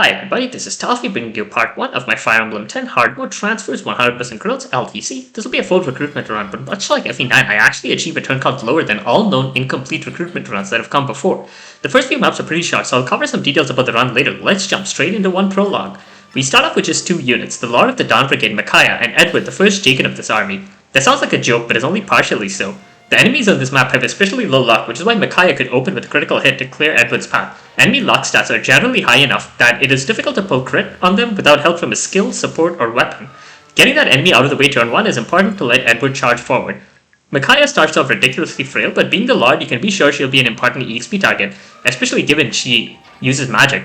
Hi everybody, this is Toffee bringing you part 1 of my Fire Emblem 10 hard mode transfers 100% growth LTC. This will be a full recruitment run, but much like FE9, I actually achieve a turn count lower than all known incomplete recruitment runs that have come before. The first few maps are pretty short, so I'll cover some details about the run later. Let's jump straight into one prologue. We start off with just 2 units, the Lord of the Dawn Brigade Micaiah and Edward, the first Jacob of this army. That sounds like a joke, but is only partially so. The enemies on this map have especially low luck, which is why Micaiah could open with a critical hit to clear Edward's path. Enemy luck stats are generally high enough that it is difficult to pull crit on them without help from a skill, support, or weapon. Getting that enemy out of the way turn 1 is important to let Edward charge forward. Micaiah starts off ridiculously frail, but being the Lord, you can be sure she'll be an important EXP target, especially given she uses magic.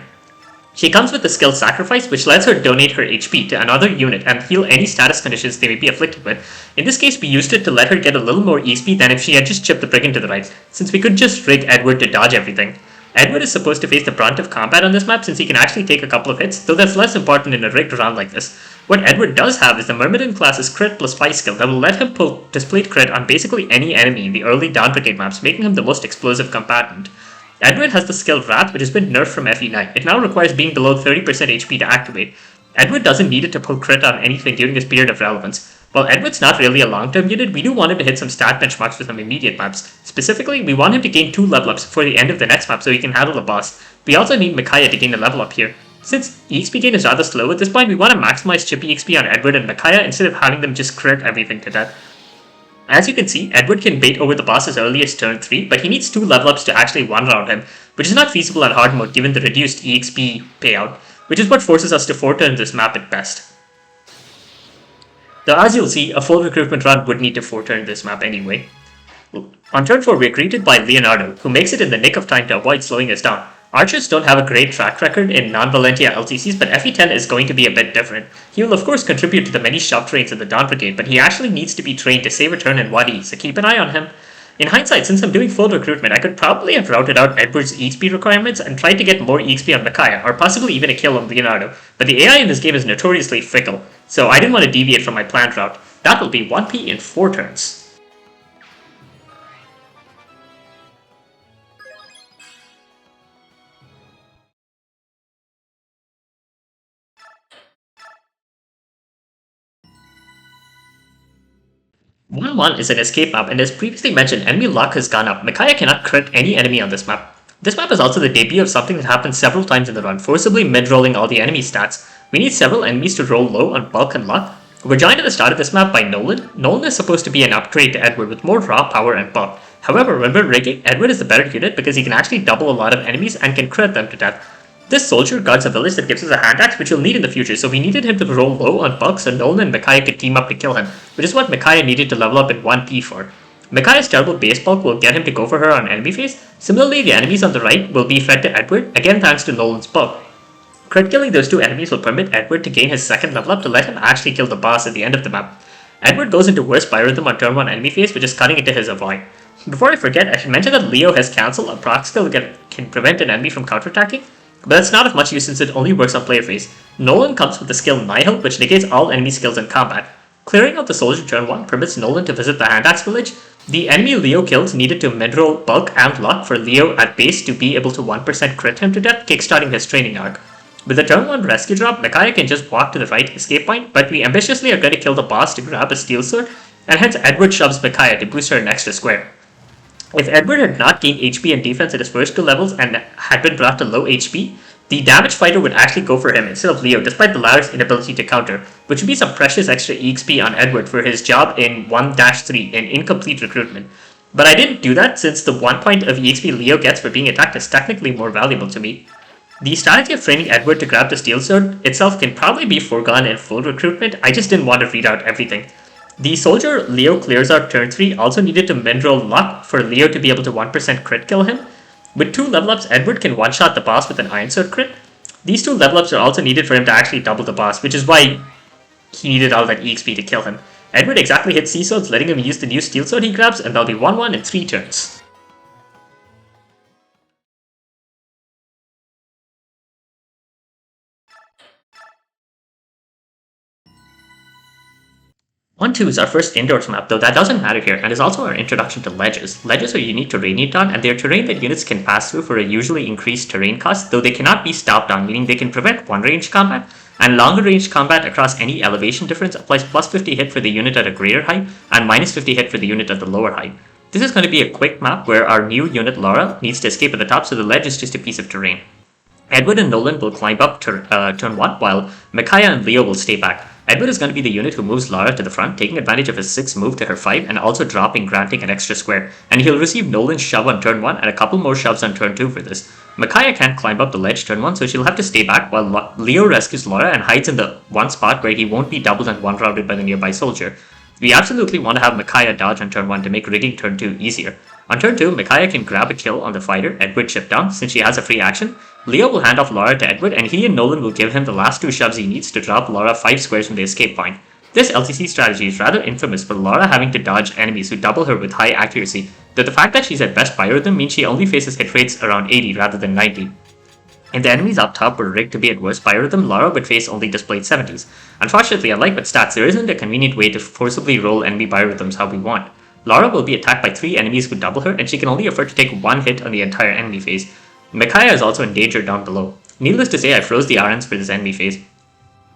She comes with the skill Sacrifice, which lets her donate her HP to another unit and heal any status conditions they may be afflicted with. In this case, we used it to let her get a little more EXP than if she had just chipped the Brigand to the right, since we could just rig Edward to dodge everything. Edward is supposed to face the brunt of combat on this map since he can actually take a couple of hits, though that's less important in a rigged round like this. What Edward does have is the Myrmidon class's crit plus 5 skill that will let him pull displayed crit on basically any enemy in the early Dawn Brigade maps, making him the most explosive combatant. Edward has the skill Wrath, which has been nerfed from FE9. It now requires being below 30% HP to activate. Edward doesn't need it to pull crit on anything during his period of relevance. While Edward's not really a long-term unit, we do want him to hit some stat benchmarks for some immediate maps. Specifically, we want him to gain 2 level ups before the end of the next map so he can handle the boss. We also need Micaiah to gain a level up here. Since EXP gain is rather slow at this point, we want to maximize chip EXP on Edward and Micaiah instead of having them just crit everything to death. As you can see, Edward can bait over the boss as early as turn 3, but he needs 2 level ups to actually one-round him, which is not feasible on hard mode given the reduced EXP payout, which is what forces us to 4-turn this map at best. Though as you'll see, a full recruitment run would need to 4-turn this map anyway. On turn 4, we're greeted by Leonardo, who makes it in the nick of time to avoid slowing us down. Archers don't have a great track record in non-Valentia LTCs, but FE10 is going to be a bit different. He will of course contribute to the many shove trains in the Dawn Brigade, but he actually needs to be trained to save a turn in 1E, so keep an eye on him. In hindsight, since I'm doing full recruitment, I could probably have routed out Edward's EXP requirements and tried to get more EXP on Micaiah, or possibly even a kill on Leonardo, but the AI in this game is notoriously fickle, so I didn't want to deviate from my planned route. That will be 1P in 4 turns. One is an escape map, and as previously mentioned, enemy luck has gone up. Micaiah cannot crit any enemy on this map. This map is also the debut of something that happens several times in the run, forcibly mid-rolling all the enemy stats. We need several enemies to roll low on bulk and luck. We're joined at the start of this map by Nolan. Nolan is supposed to be an upgrade to Edward with more raw power and bulk. However, when we're rigging, Edward is the better unit because he can actually double a lot of enemies and can crit them to death. This soldier guards a village that gives us a hand axe, which we'll need in the future, so we needed him to roll low on bulk so Nolan and Micaiah could team up to kill him, which is what Micaiah needed to level up in 1P for. Micaiah's terrible base bulk will get him to go for her on enemy phase. Similarly, the enemies on the right will be fed to Edward, again thanks to Nolan's bulk. Crit killing those 2 enemies will permit Edward to gain his 2nd level up to let him actually kill the boss at the end of the map. Edward goes into worst biorhythm on turn 1 enemy phase, which is cutting into his avoid. Before I forget, I should mention that Leo has cancel, a proc skill that can prevent an enemy from counterattacking, but that's not of much use since it only works on player phase. Nolan comes with the skill Nihil, which negates all enemy skills in combat. Clearing out the soldier turn 1 permits Nolan to visit the hand axe village. The enemy Leo kills needed to mid-roll bulk and luck for Leo at base to be able to 1% crit him to death, kickstarting his training arc. With the turn 1 rescue drop, Micaiah can just walk to the right escape point, but we ambitiously are going to kill the boss to grab a steel sword, and hence Edward shoves Micaiah to boost her an extra square. If Edward had not gained HP and defense at his first 2 levels and had been brought to low HP, the damage fighter would actually go for him instead of Leo, despite the latter's inability to counter, which would be some precious extra EXP on Edward for his job in 1-3 in incomplete recruitment. But I didn't do that since the 1 point of EXP Leo gets for being attacked is technically more valuable to me. The strategy of training Edward to grab the steel sword itself can probably be foregone in full recruitment, I just didn't want to read out everything. The soldier Leo clears out turn 3 also needed to min-roll luck for Leo to be able to 1% crit kill him. With 2 level ups, Edward can one-shot the boss with an Iron Sword crit. These 2 level ups are also needed for him to actually double the boss, which is why he needed all that EXP to kill him. Edward exactly hits Sea Swords, letting him use the new Steel Sword he grabs, and that'll be 1-1 in 3 turns. 1-2 is our first indoors map, though that doesn't matter here, and is also our introduction to ledges. Ledges are unique terrain you've done, and they are terrain that units can pass through for a usually increased terrain cost, though they cannot be stopped on, meaning they can prevent one-range combat, and longer range combat across any elevation difference applies plus 50 hit for the unit at a greater height, and minus 50 hit for the unit at the lower height. This is going to be a quick map where our new unit Laura needs to escape at the top, so the ledge is just a piece of terrain. Edward and Nolan will climb up turn 1, while Micaiah and Leo will stay back. Edward is going to be the unit who moves Lara to the front, taking advantage of his 6 move to her 5 and also granting an extra square, and he'll receive Nolan's shove on turn 1 and a couple more shoves on turn 2 for this. Micaiah can't climb up the ledge turn 1, so she'll have to stay back while Leo rescues Lara and hides in the one spot where he won't be doubled and one-routed by the nearby soldier. We absolutely want to have Micaiah dodge on turn 1 to make rigging turn 2 easier. On turn 2, Micaiah can grab a kill on the fighter, Edward chip down, since she has a free action. Leo will hand off Lara to Edward, and he and Nolan will give him the last 2 shoves he needs to drop Lara 5 squares from the escape point. This LTC strategy is rather infamous for Lara having to dodge enemies who double her with high accuracy, though the fact that she's at best biorhythm means she only faces hit rates around 80 rather than 90. If the enemies up top were rigged to be at worst biorhythm, Lara would face only displayed 70s. Unfortunately, unlike with stats, there isn't a convenient way to forcibly roll enemy biorhythms how we want. Lara will be attacked by 3 enemies who double her, and she can only afford to take 1 hit on the entire enemy phase. Micaiah is also in danger down below. Needless to say, I froze the RNs for this enemy phase.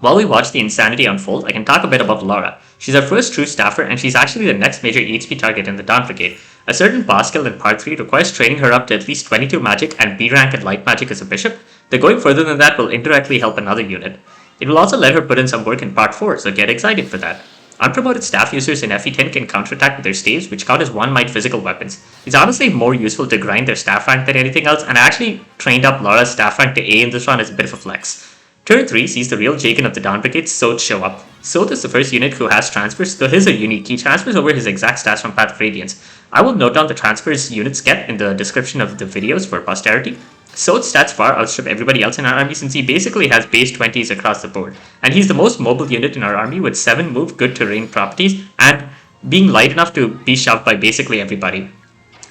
While we watch the insanity unfold, I can talk a bit about Lara. She's our first true staffer, and she's actually the next major EXP target in the Dawn Brigade. A certain boss skill in part 3 requires training her up to at least 22 magic and B rank at light magic as a bishop, though going further than that will indirectly help another unit. It will also let her put in some work in part 4, so get excited for that. Unpromoted staff users in FE10 can counterattack with their staves, which count as 1 might physical weapons. It's honestly more useful to grind their staff rank than anything else, and I actually trained up Lara's staff rank to A in this run as a bit of a flex. Turn 3 sees the real Jagan of the Dawn Brigade, Soth, show up. Soth is the first unit who has transfers, though his are unique. He transfers over his exact stats from Path of Radiance. I will note down the transfers units get in the description of the videos for posterity. Soth's stats far outstrip everybody else in our army since he basically has base 20s across the board, and he's the most mobile unit in our army with 7 move, good terrain properties, and being light enough to be shoved by basically everybody.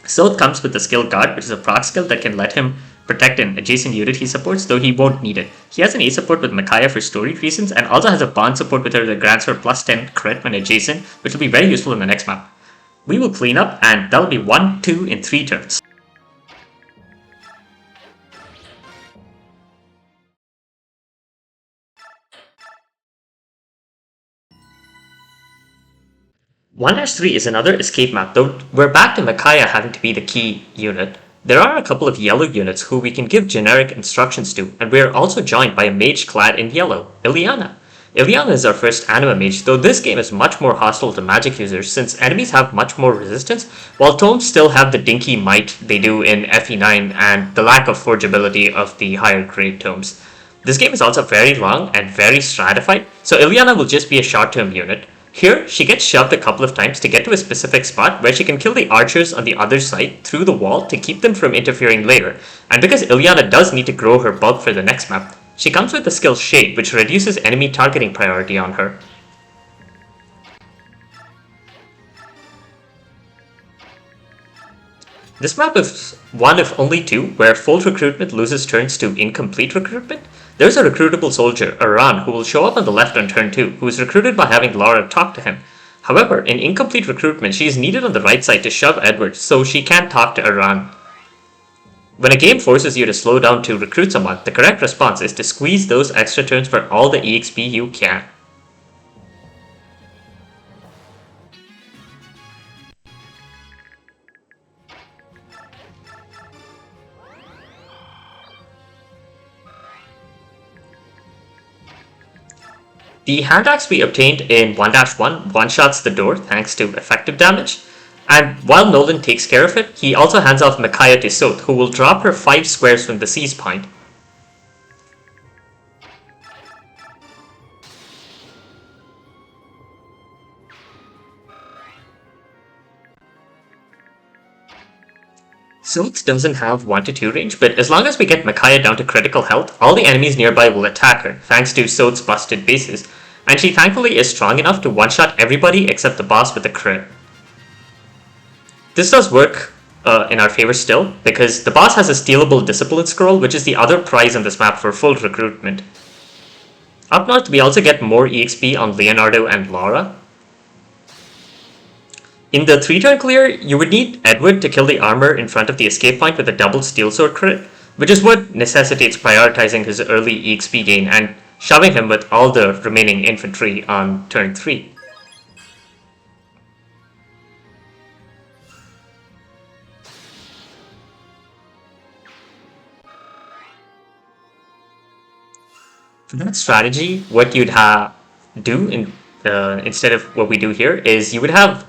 Soth comes with the skill Guard, which is a proc skill that can let him protect an adjacent unit he supports, though he won't need it. He has an A support with Micaiah for story reasons, and also has a bond support with her that grants her plus 10 crit when adjacent, which will be very useful in the next map. We will clean up, and that'll be 1, 2 in 3 turns. (1-3) is another escape map, though we're back to Micaiah having to be the key unit. There are a couple of yellow units who we can give generic instructions to, and we are also joined by a mage clad in yellow, Ileana. Ileana is our first anima mage, though this game is much more hostile to magic users since enemies have much more resistance, while tomes still have the dinky might they do in FE9 and the lack of forgeability of the higher grade tomes. This game is also very long and very stratified, so Ileana will just be a short-term unit. Here, she gets shoved a couple of times to get to a specific spot where she can kill the archers on the other side through the wall to keep them from interfering later, and because Ileana does need to grow her bulk for the next map, she comes with the skill Shade, which reduces enemy targeting priority on her. This map is one of only 2 where full recruitment loses turns to incomplete recruitment. There's a recruitable soldier, Aran, who will show up on the left on turn 2, who is recruited by having Lara talk to him. However, in incomplete recruitment, she is needed on the right side to shove Edward, so she can't talk to Aran. When a game forces you to slow down to recruit someone, the correct response is to squeeze those extra turns for all the EXP you can. The hand axe we obtained in 1-1 one-shots the door thanks to effective damage, and while Nolan takes care of it, he also hands off Micaiah to Soth, who will drop her 5 squares from the seize point. Soth doesn't have 1-2 range, but as long as we get Micaiah down to critical health, all the enemies nearby will attack her, thanks to Soth's busted bases, and she thankfully is strong enough to one-shot everybody except the boss with a crit. This does work in our favor still, because the boss has a stealable discipline scroll, which is the other prize on this map for full recruitment. Up north, we also get more EXP on Leonardo and Lara. In the 3-turn clear, you would need Edward to kill the armor in front of the escape point with a double steel sword crit, which is what necessitates prioritizing his early EXP gain and shoving him with all the remaining infantry on turn 3. For that strategy, what you'd do instead of what we do here is you would have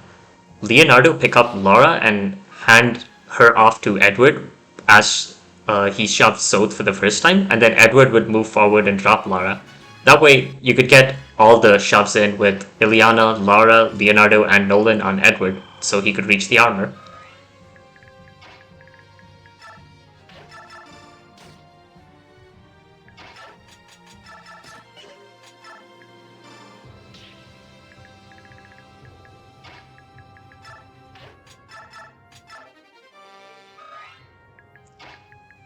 Leonardo pick up Laura and hand her off to Edward as he shoves Soth for the first time, and then Edward would move forward and drop Lara. That way, you could get all the shoves in with Ileana, Lara, Leonardo, and Nolan on Edward, so he could reach the armor.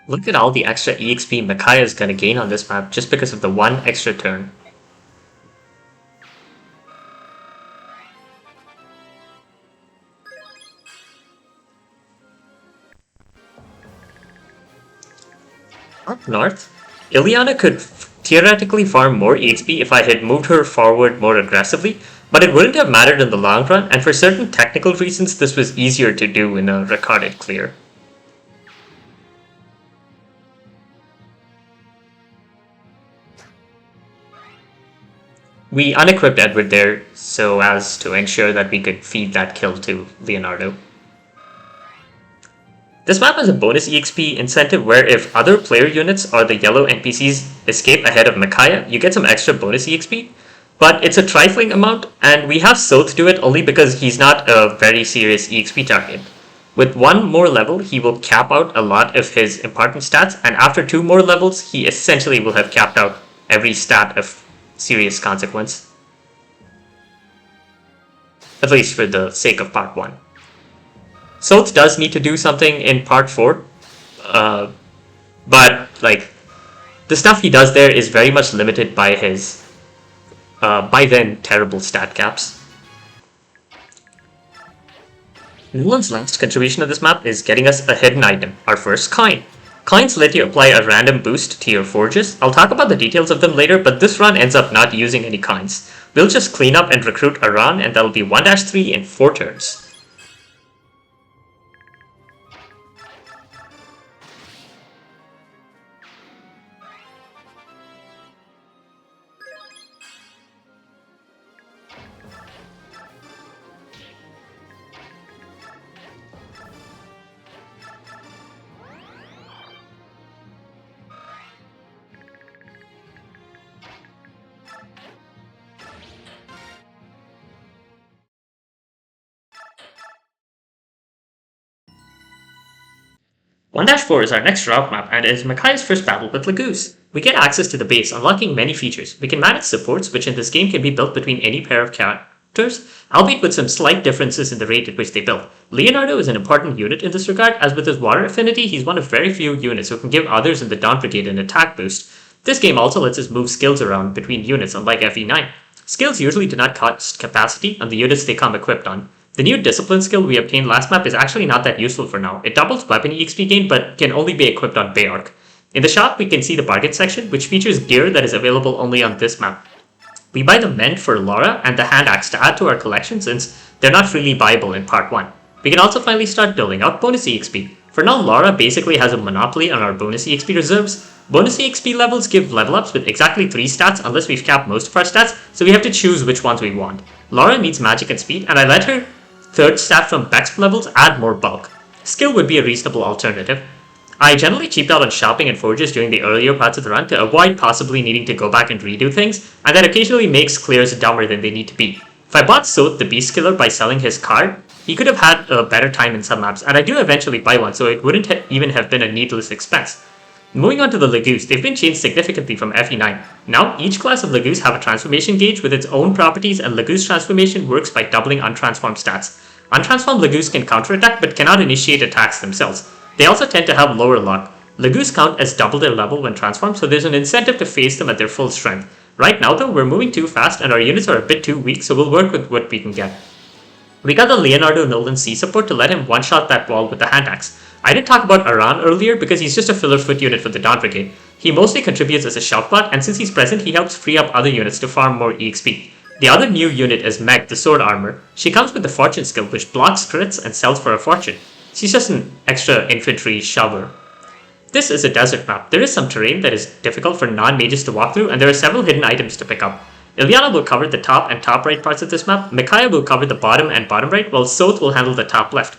Look at all the extra EXP Micaiah is going to gain on this map just because of the one extra turn. Up north, Ileana could theoretically farm more EXP if I had moved her forward more aggressively, but it wouldn't have mattered in the long run, and for certain technical reasons this was easier to do in a recorded clear. We unequipped Edward there so as to ensure that we could feed that kill to Leonardo. This map has a bonus EXP incentive where if other player units or the yellow NPCs escape ahead of Micaiah, you get some extra bonus EXP, but it's a trifling amount, and we have Soth do it only because he's not a very serious EXP target. With one more level, he will cap out a lot of his important stats, and after 2 more levels, he essentially will have capped out every stat of serious consequence. At least for the sake of part 1. Soth does need to do something in part 4, but like the stuff he does there is very much limited by his by then terrible stat caps. Nolan's last contribution to this map is getting us a hidden item, our first coin. Coins let you apply a random boost to your forges. I'll talk about the details of them later, but this run ends up not using any coins. We'll just clean up and recruit a run, and that'll be 1-3 in 4 turns. One 4 is our next route map and is Micaiah's first battle with Laguz. We get access to the base, unlocking many features. We can manage supports, which in this game can be built between any pair of characters, albeit with some slight differences in the rate at which they build. Leonardo is an important unit in this regard, as with his water affinity, he's one of very few units who can give others in the Dawn Brigade an attack boost. This game also lets us move skills around between units, unlike FE9. Skills usually do not cost capacity on the units they come equipped on. The new discipline skill we obtained last map is actually not that useful for now. It doubles weapon EXP gain but can only be equipped on Bayark. In the shop we can see the bargain section, which features gear that is available only on this map. We buy the Mend for Laura and the Hand Axe to add to our collection since they're not freely buyable in part 1. We can also finally start building out bonus EXP. For now, Laura basically has a monopoly on our bonus EXP reserves. Bonus EXP levels give level ups with exactly 3 stats unless we've capped most of our stats, so we have to choose which ones we want. Laura needs magic and speed, and I let her third stat from Bex levels add more bulk. Skill would be a reasonable alternative. I generally cheaped out on shopping and forges during the earlier parts of the run to avoid possibly needing to go back and redo things, and that occasionally makes clears dumber than they need to be. If I bought Soth the Beast Killer by selling his card, he could have had a better time in some maps, and I do eventually buy one, so it wouldn't even have been a needless expense. Moving on to the Laguz, they've been changed significantly from FE9. Now, each class of Laguz have a transformation gauge with its own properties, and Laguz transformation works by doubling untransformed stats. Untransformed Laguz can counterattack but cannot initiate attacks themselves. They also tend to have lower luck. Laguz count as double their level when transformed, so there's an incentive to face them at their full strength. Right now though, we're moving too fast and our units are a bit too weak, so we'll work with what we can get. We got the Leonardo Nolan C support to let him one-shot that wall with the hand axe. I didn't talk about Aran earlier because he's just a filler foot unit for the Dawn Brigade. He mostly contributes as a shout bot, and since he's present, he helps free up other units to farm more EXP. The other new unit is Meg, the sword armor. She comes with the fortune skill, which blocks crits and sells for a fortune. She's just an extra infantry shover. This is a desert map. There is some terrain that is difficult for non-mages to walk through, and there are several hidden items to pick up. Ilyana will cover the top and top right parts of this map, Micaiah will cover the bottom and bottom right, while Soth will handle the top left.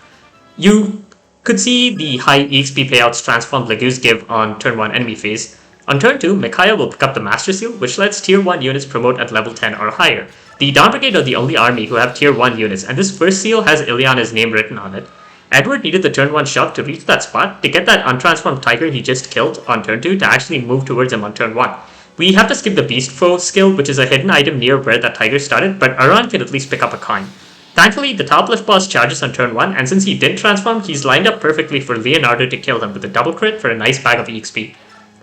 You could see the high EXP payouts transformed Laguz give on turn 1 enemy phase. On turn 2, Micaiah will pick up the Master Seal, which lets tier 1 units promote at level 10 or higher. The Dawn Brigade are the only army who have tier 1 units, and this first seal has Ilyana's name written on it. Edward needed the turn 1 shot to reach that spot to get that untransformed tiger he just killed on turn 2 to actually move towards him on turn 1. We have to skip the Beast Foe skill, which is a hidden item near where that tiger started, but Aran can at least pick up a coin. Thankfully, the top left boss charges on turn 1, and since he didn't transform, he's lined up perfectly for Leonardo to kill him with a double crit for a nice bag of EXP.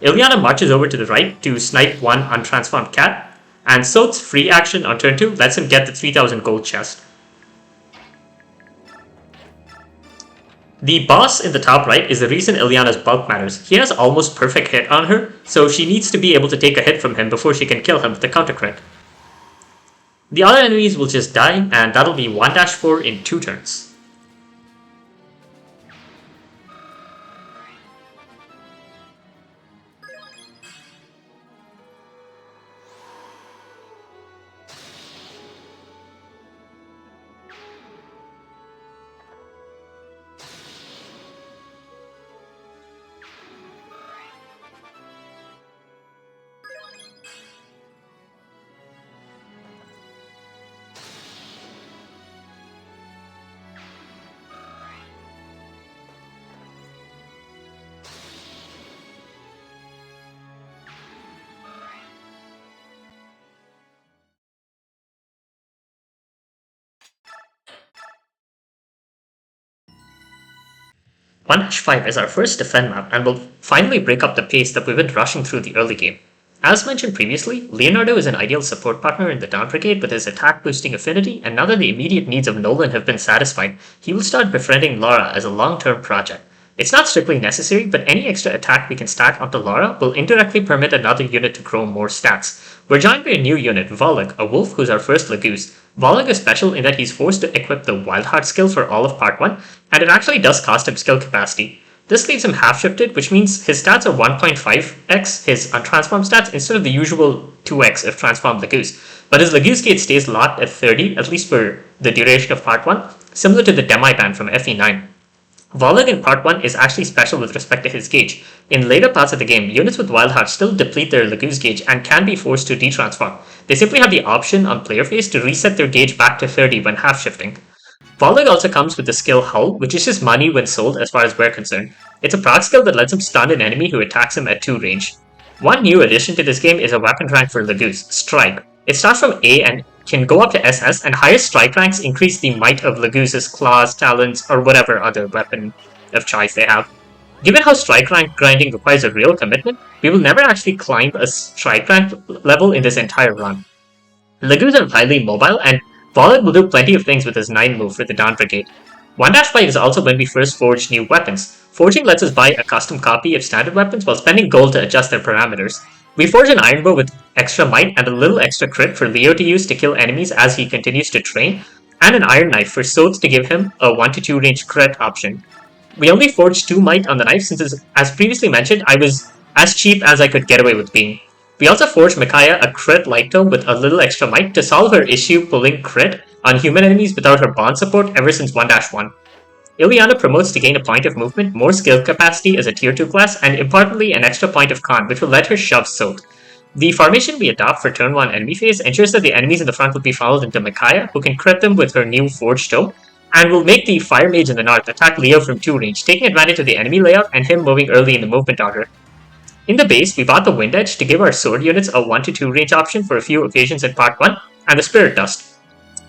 Ilyana marches over to the right to snipe one untransformed cat, and Soth's free action on turn 2 lets him get the 3000 gold chest. The boss in the top right is the reason Ilyana's bulk matters. He has almost perfect hit on her, so she needs to be able to take a hit from him before she can kill him with the counter crit. The other enemies will just die, and that'll be 1-4 in 2 turns. One-5 is our first defend map and will finally break up the pace that we've been rushing through the early game. As mentioned previously, Leonardo is an ideal support partner in the Dawn Brigade with his attack boosting affinity, and now that the immediate needs of Nolan have been satisfied, he will start befriending Lara as a long-term project. It's not strictly necessary, but any extra attack we can stack onto Lara will indirectly permit another unit to grow more stats. We're joined by a new unit, Volag, a wolf who's our first Laguz. Volag is special in that he's forced to equip the Wildheart skill for all of part 1, and it actually does cost him skill capacity. This leaves him half-shifted, which means his stats are 1.5x his untransformed stats instead of the usual 2x if transformed Laguz. But his Laguz gauge stays locked at 30, at least for the duration of part 1, similar to the Demi ban from FE9. Volag in part 1 is actually special with respect to his gauge. In later parts of the game, units with Wildheart still deplete their Laguz gauge and can be forced to detransform. They simply have the option on player phase to reset their gauge back to 30 when half-shifting. Volag also comes with the skill Hull, which is just money when sold as far as we're concerned. It's a proc skill that lets him stun an enemy who attacks him at 2 range. One new addition to this game is a weapon rank for Laguz, Strike. It starts from A and can go up to SS, and higher strike ranks increase the might of Laguz's claws, talons, or whatever other weapon of choice they have. Given how strike rank grinding requires a real commitment, we will never actually climb a strike rank level in this entire run. Laguz are highly mobile, and Volag will do plenty of things with his 9 move for the Dawn Brigade. 1-5 is also when we first forge new weapons. Forging lets us buy a custom copy of standard weapons while spending gold to adjust their parameters. We forge an iron bow with extra might and a little extra crit for Leo to use to kill enemies as he continues to train, and an iron knife for Soth to give him a 1-2 range crit option. We only forged 2 might on the knife since, as previously mentioned, I was as cheap as I could get away with being. We also forged Micaiah a crit light tome with a little extra might to solve her issue pulling crit on human enemies without her bond support ever since 1-1. Ilyana promotes to gain a point of movement, more skill capacity as a tier 2 class, and importantly an extra point of con, which will let her shove Soth. The formation we adopt for turn 1 enemy phase ensures that the enemies in the front will be funneled into Micaiah, who can crit them with her new forged tome, and will make the fire mage in the north attack Leo from 2 range, taking advantage of the enemy layout and him moving early in the movement order. In the base, we bought the Wind Edge to give our sword units a 1-2 range option for a few occasions in part 1, and the Spirit Dust.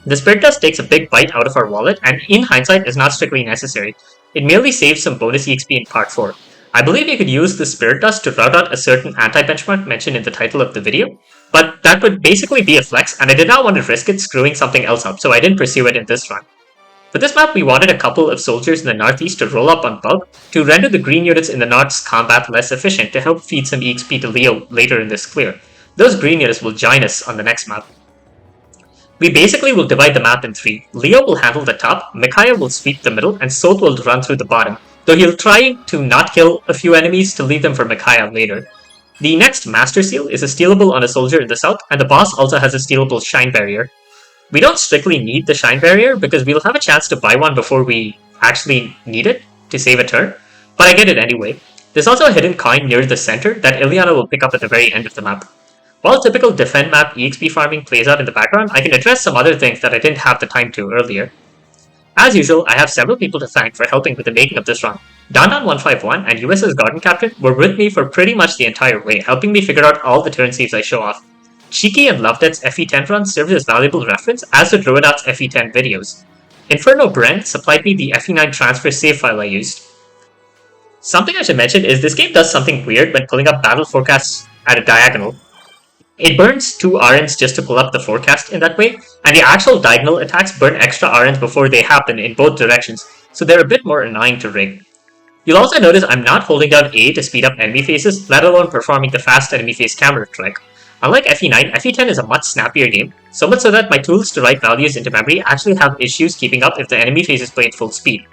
The Spirit Dust takes a big bite out of our wallet, and in hindsight is not strictly necessary. It merely saves some bonus EXP in part 4. I believe you could use the Spirit Dust to route out a certain anti-benchmark mentioned in the title of the video, but that would basically be a flex, and I did not want to risk it screwing something else up, so I didn't pursue it in this run. For this map, we wanted a couple of soldiers in the northeast to roll up on bulk to render the green units in the north's combat less efficient to help feed some EXP to Leo later in this clear. Those green units will join us on the next map. We basically will divide the map in three. Leo will handle the top, Micaiah will sweep the middle, and Soth will run through the bottom, though he'll try to not kill a few enemies to leave them for Micaiah later. The next Master Seal is a stealable on a soldier in the south, and the boss also has a stealable Shine Barrier. We don't strictly need the Shine Barrier because we'll have a chance to buy one before we actually need it to save a turn, but I get it anyway. There's also a hidden coin near the center that Ilyana will pick up at the very end of the map. While typical defend map EXP farming plays out in the background, I can address some other things that I didn't have the time to earlier. As usual, I have several people to thank for helping with the making of this run. Dandan151 and ussgordoncaptain were with me for pretty much the entire way, helping me figure out all the turn saves I show off. Cheeky and Lovedet's FE10 run served as valuable reference, as did Ruinat's FE10 videos. Inferno Bren supplied me the FE9 transfer save file I used. Something I should mention is this game does something weird when pulling up battle forecasts at a diagonal. It burns 2 RNs just to pull up the forecast in that way, and the actual diagonal attacks burn extra RNs before they happen in both directions, so they're a bit more annoying to rig. You'll also notice I'm not holding down A to speed up enemy phases, let alone performing the fast enemy phase camera trick. Unlike FE9, FE10 is a much snappier game, so much so that my tools to write values into memory actually have issues keeping up if the enemy phases play at full speed.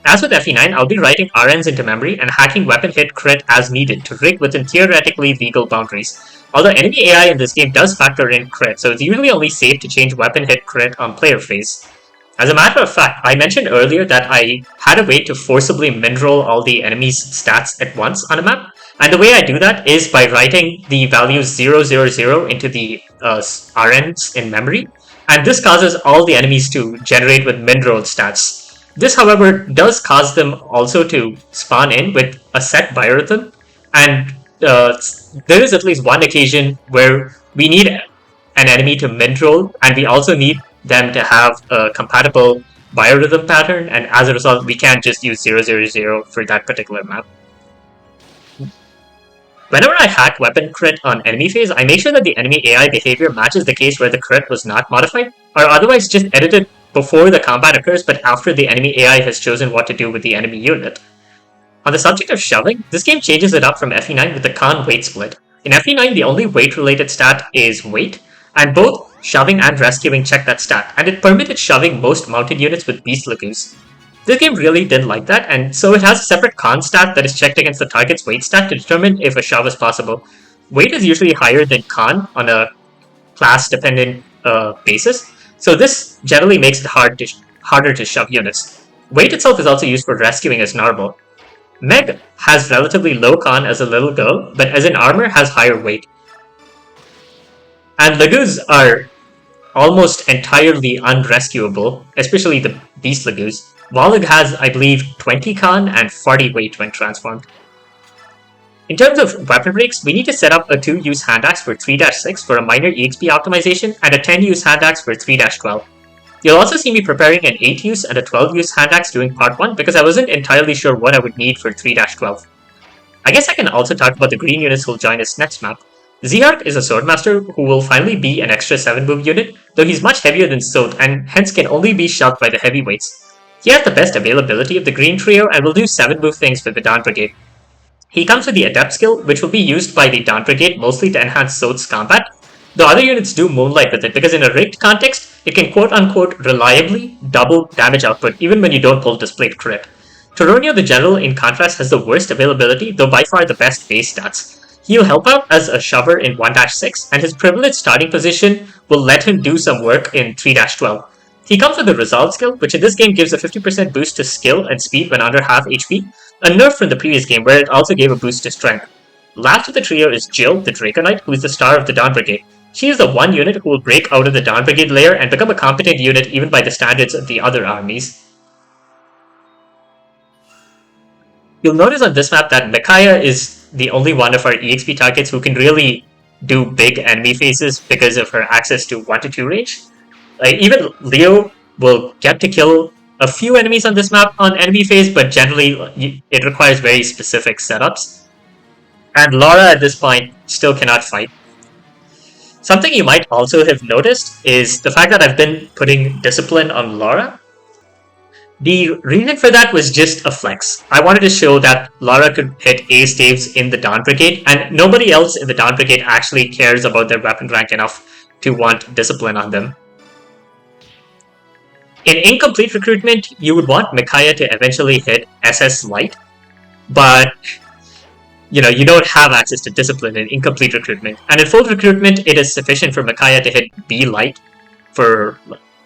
As with FE9, I'll be writing RNs into memory and hacking weapon hit crit as needed to rig within theoretically legal boundaries. Although enemy AI in this game does factor in crit, so it's usually only safe to change weapon hit crit on player phase. As a matter of fact, I mentioned earlier that I had a way to forcibly min-roll all the enemies' stats at once on a map, and the way I do that is by writing the values 000 into the RNs in memory, and this causes all the enemies to generate with min-rolled stats. This, however, does cause them also to spawn in with a set biorhythm, and there is at least one occasion where we need an enemy to min-roll, and we also need them to have a compatible biorhythm pattern, and as a result, we can't just use 000 for that particular map. Whenever I hack weapon crit on enemy phase, I make sure that the enemy AI behavior matches the case where the crit was not modified, or otherwise just edited before the combat occurs but after the enemy AI has chosen what to do with the enemy unit. On the subject of shoving, this game changes it up from FE9 with the con weight split. In FE9, the only weight related stat is weight, and both shoving and rescuing check that stat, and it permitted shoving most mounted units with Beast Lagoons. This game really didn't like that, and so it has a separate con stat that is checked against the target's weight stat to determine if a shove is possible. Weight is usually higher than con on a class-dependent basis, so this generally makes it harder to shove units. Weight itself is also used for rescuing as normal. Meg has relatively low con as a little girl, but as an armor has higher weight. And Lagoos are almost entirely unrescuable, especially the Beast Lagoos. Volig has, I believe, 20 con and 40 weight when transformed. In terms of weapon breaks, we need to set up a 2-use hand axe for 3-6 for a minor EXP optimization and a 10-use hand axe for 3-12. You'll also see me preparing an 8-use and a 12-use hand axe doing part 1 because I wasn't entirely sure what I would need for 3-12. I guess I can also talk about the green units who'll join us next map. Zehark is a Swordmaster who will finally be an extra 7-move unit, though he's much heavier than Soth and hence can only be shoved by the heavyweights. He has the best availability of the green trio and will do 7-move things with the Dawn Brigade. He comes with the Adept skill, which will be used by the Dawn Brigade mostly to enhance Soth's combat, though other units do Moonlight with it because in a rigged context, it can quote-unquote reliably double damage output even when you don't pull Displayed Crit. Toronio the General in contrast has the worst availability, though by far the best base stats. He'll help out as a shover in 1-6, and his privileged starting position will let him do some work in 3-12. He comes with the Resolve skill, which in this game gives a 50% boost to skill and speed when under half HP, a nerf from the previous game where it also gave a boost to strength. Last of the trio is Jill, the Draconite, who is the star of the Dawn Brigade. She is the one unit who will break out of the Dawn Brigade layer and become a competent unit even by the standards of the other armies. You'll notice on this map that Micaiah is the only one of our EXP targets who can really do big enemy phases because of her access to 1-2 range. Even Leo will get to kill a few enemies on this map on enemy phase, but generally it requires very specific setups. And Laura at this point still cannot fight. Something you might also have noticed is the fact that I've been putting discipline on Laura. The reason for that was just a flex. I wanted to show that Lara could hit A staves in the Dawn Brigade, and nobody else in the Dawn Brigade actually cares about their weapon rank enough to want discipline on them. In incomplete recruitment, you would want Micaiah to eventually hit SS Light, but you don't have access to discipline in incomplete recruitment. And in full recruitment, it is sufficient for Micaiah to hit B Light for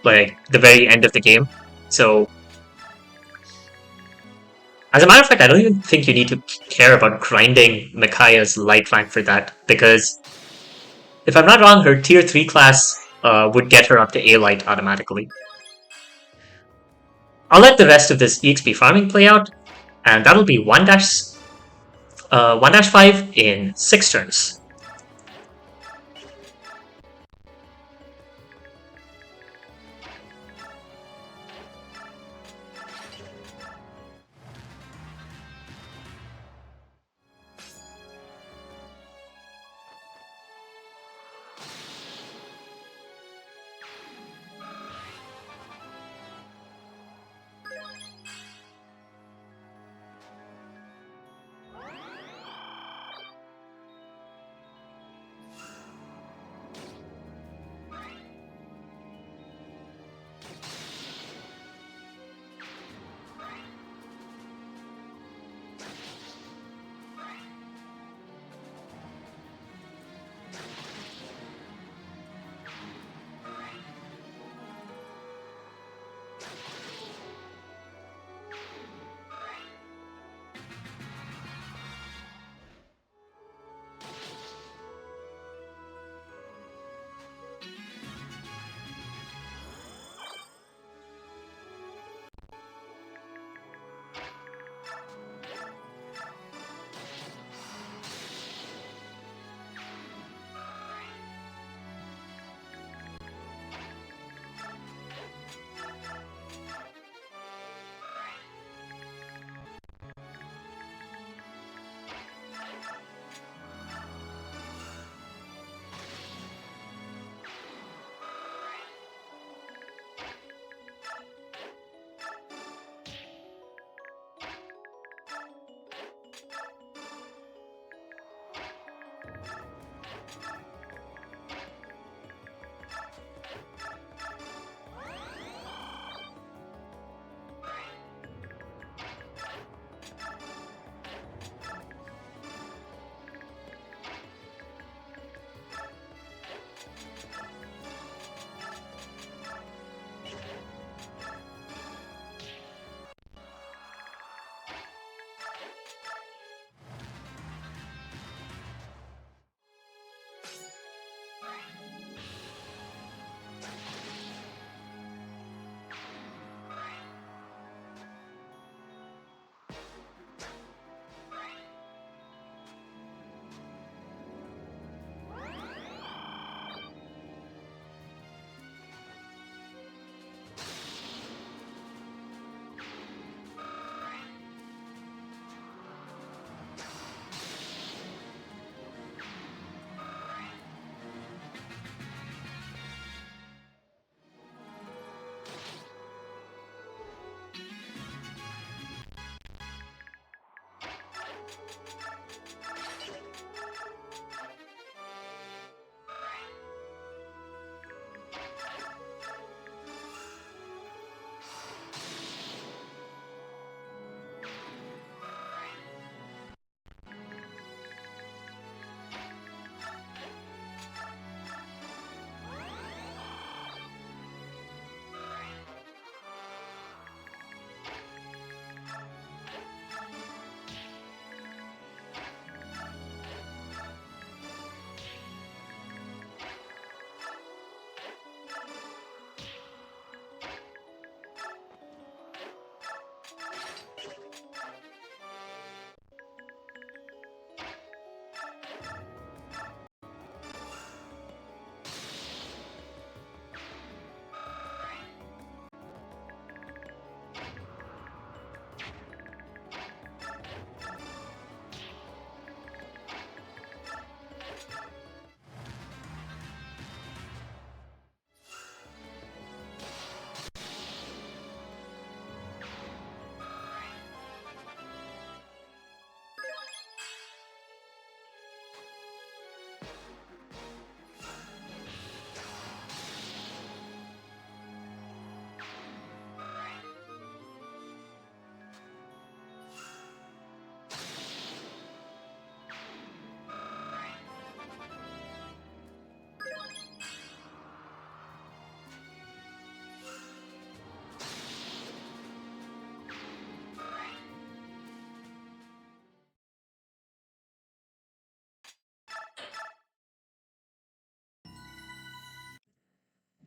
like the very end of the game. So as a matter of fact, I don't even think you need to care about grinding Micaiah's light rank for that, because if I'm not wrong, her tier 3 class would get her up to A light automatically. I'll let the rest of this EXP farming play out, and that'll be 1-5 in 6 turns.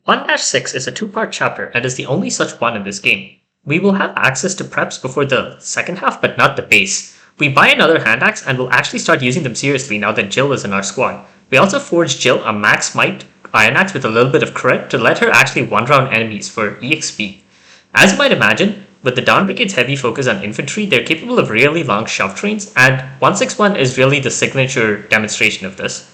1-6 is a two-part chapter and is the only such one in this game. We will have access to preps before the second half, but not the base. We buy another hand axe and will actually start using them seriously now that Jill is in our squad. We also forged Jill a max might iron axe with a little bit of crit to let her actually one-round enemies for EXP. As you might imagine, with the Dawn Brigade's heavy focus on infantry, they're capable of really long shove trains, and 161 is really the signature demonstration of this.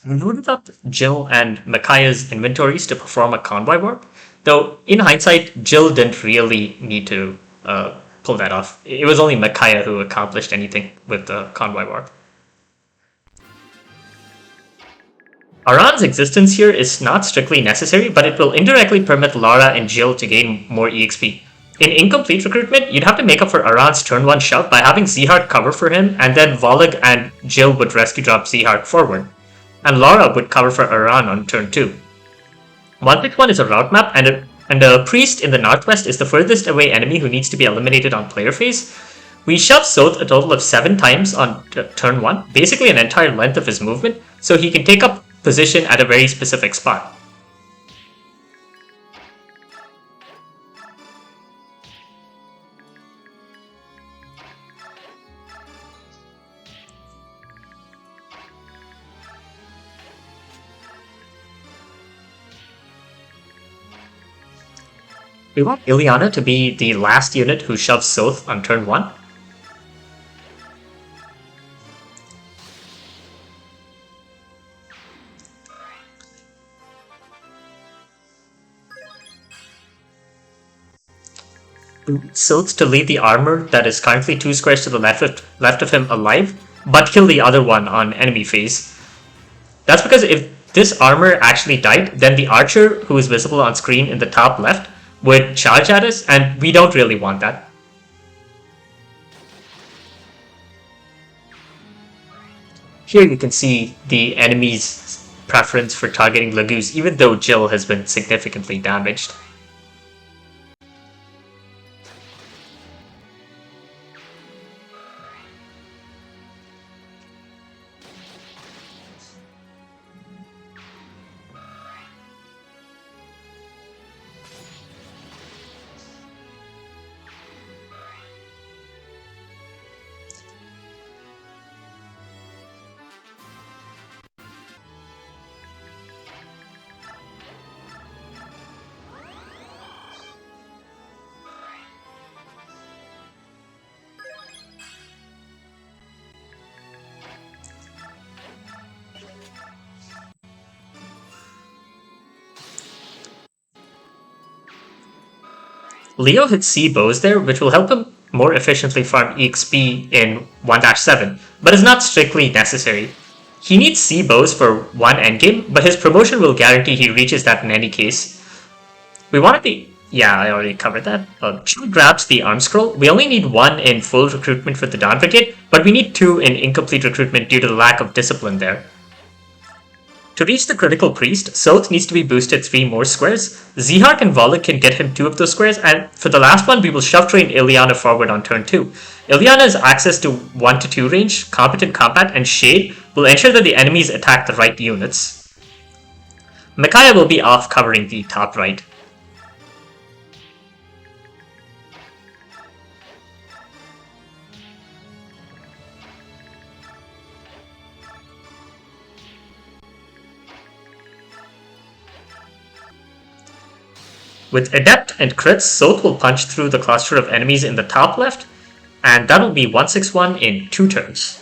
We loaded up Jill and Micaiah's inventories to perform a convoy warp, though in hindsight, Jill didn't really need to pull that off. It was only Micaiah who accomplished anything with the convoy warp. Aran's existence here is not strictly necessary, but it will indirectly permit Lara and Jill to gain more EXP. In incomplete recruitment, you'd have to make up for Aran's turn 1 shove by having Zihart cover for him, and then Volig and Jill would rescue drop Zihart forward. And Lara would cover for Aran on turn 2. 161 is a route map, and a priest in the northwest is the furthest away enemy who needs to be eliminated on player phase. We shove Soth a total of 7 times on turn 1, basically an entire length of his movement, so he can take up position at a very specific spot. We want Ileana to be the last unit who shoves Soth on turn 1. Soth to leave the armor that is currently 2 squares to the left of him alive, but kill the other one on enemy phase. That's because if this armor actually died, then the archer who is visible on screen in the top left would charge at us, and we don't really want that. Here you can see the enemy's preference for targeting Laguz, even though Jill has been significantly damaged. Leo hits C bows there, which will help him more efficiently farm EXP in 1-7, but is not strictly necessary. He needs C bows for one endgame, but his promotion will guarantee he reaches that in any case. We wanted the... yeah, I already covered that. Chu grabs the arm scroll. We only need 1 in full recruitment for the Dawn Brigade, but we need 2 in incomplete recruitment due to the lack of discipline there. To reach the critical priest, Soth needs to be boosted 3 more squares. Zihart and Volig can get him 2 of those squares, and for the last one, we will shove train Ileana forward on turn 2. Ileana's access to 1-2 range, competent combat, and shade will ensure that the enemies attack the right units. Micaiah will be off covering the top right. With Adept and crits, Soth will punch through the cluster of enemies in the top left, and that'll be 161 in 2 turns.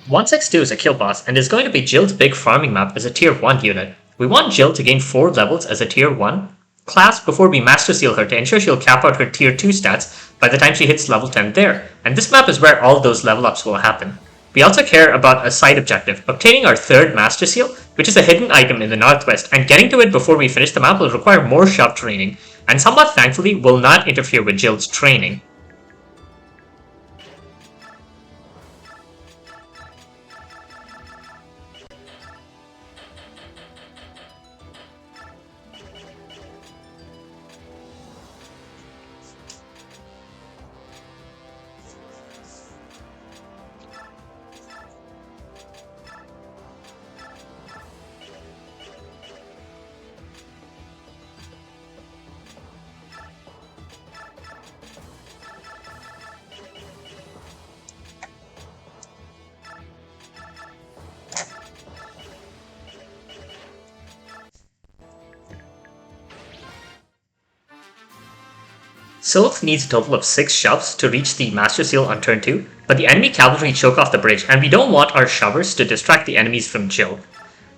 162 is a kill boss and is going to be Jill's big farming map as a tier 1 unit. We want Jill to gain 4 levels as a tier 1 class before we master seal her to ensure she'll cap out her tier 2 stats by the time she hits level 10 there, and this map is where all those level ups will happen. We also care about a side objective, obtaining our 3rd master seal, which is a hidden item in the northwest, and getting to it before we finish the map will require more shove training, and somewhat thankfully will not interfere with Jill's training. Sylph needs a total of 6 shoves to reach the Master Seal on turn 2, but the enemy cavalry choke off the bridge, and we don't want our shovers to distract the enemies from Jill.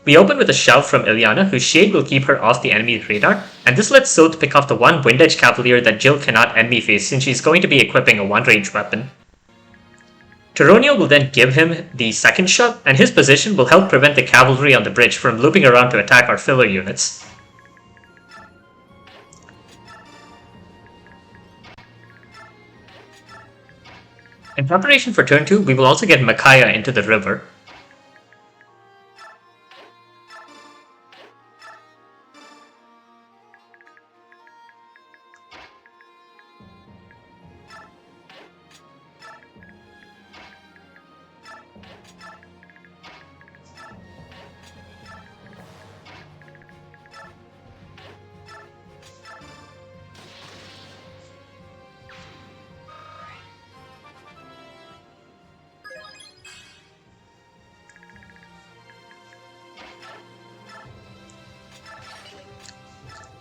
We open with a shove from Ilyana, whose shade will keep her off the enemy's radar, and this lets Sylph pick off the one Wind Edge Cavalier that Jill cannot enemy face since she's going to be equipping a one-range weapon. Tyronio will then give him the second shove, and his position will help prevent the cavalry on the bridge from looping around to attack our filler units. In preparation for turn 2, we will also get Micaiah into the river.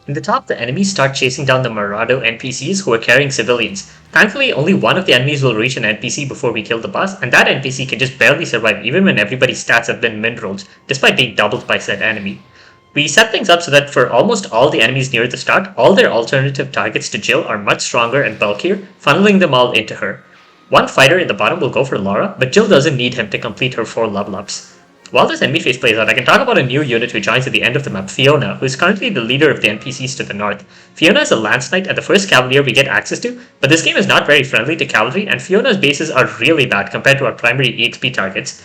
In the top, the enemies start chasing down the Marado NPCs who are carrying civilians. Thankfully, only one of the enemies will reach an NPC before we kill the boss, and that NPC can just barely survive even when everybody's stats have been min-rolled, despite being doubled by said enemy. We set things up so that for almost all the enemies near the start, all their alternative targets to Jill are much stronger and bulkier, funneling them all into her. One fighter in the bottom will go for Laura, but Jill doesn't need him to complete her 4 level ups. While this enemy phase plays out, I can talk about a new unit who joins at the end of the map, Fiona, who is currently the leader of the NPCs to the north. Fiona is a Lance Knight and the first Cavalier we get access to, but this game is not very friendly to cavalry, and Fiona's bases are really bad compared to our primary EXP targets.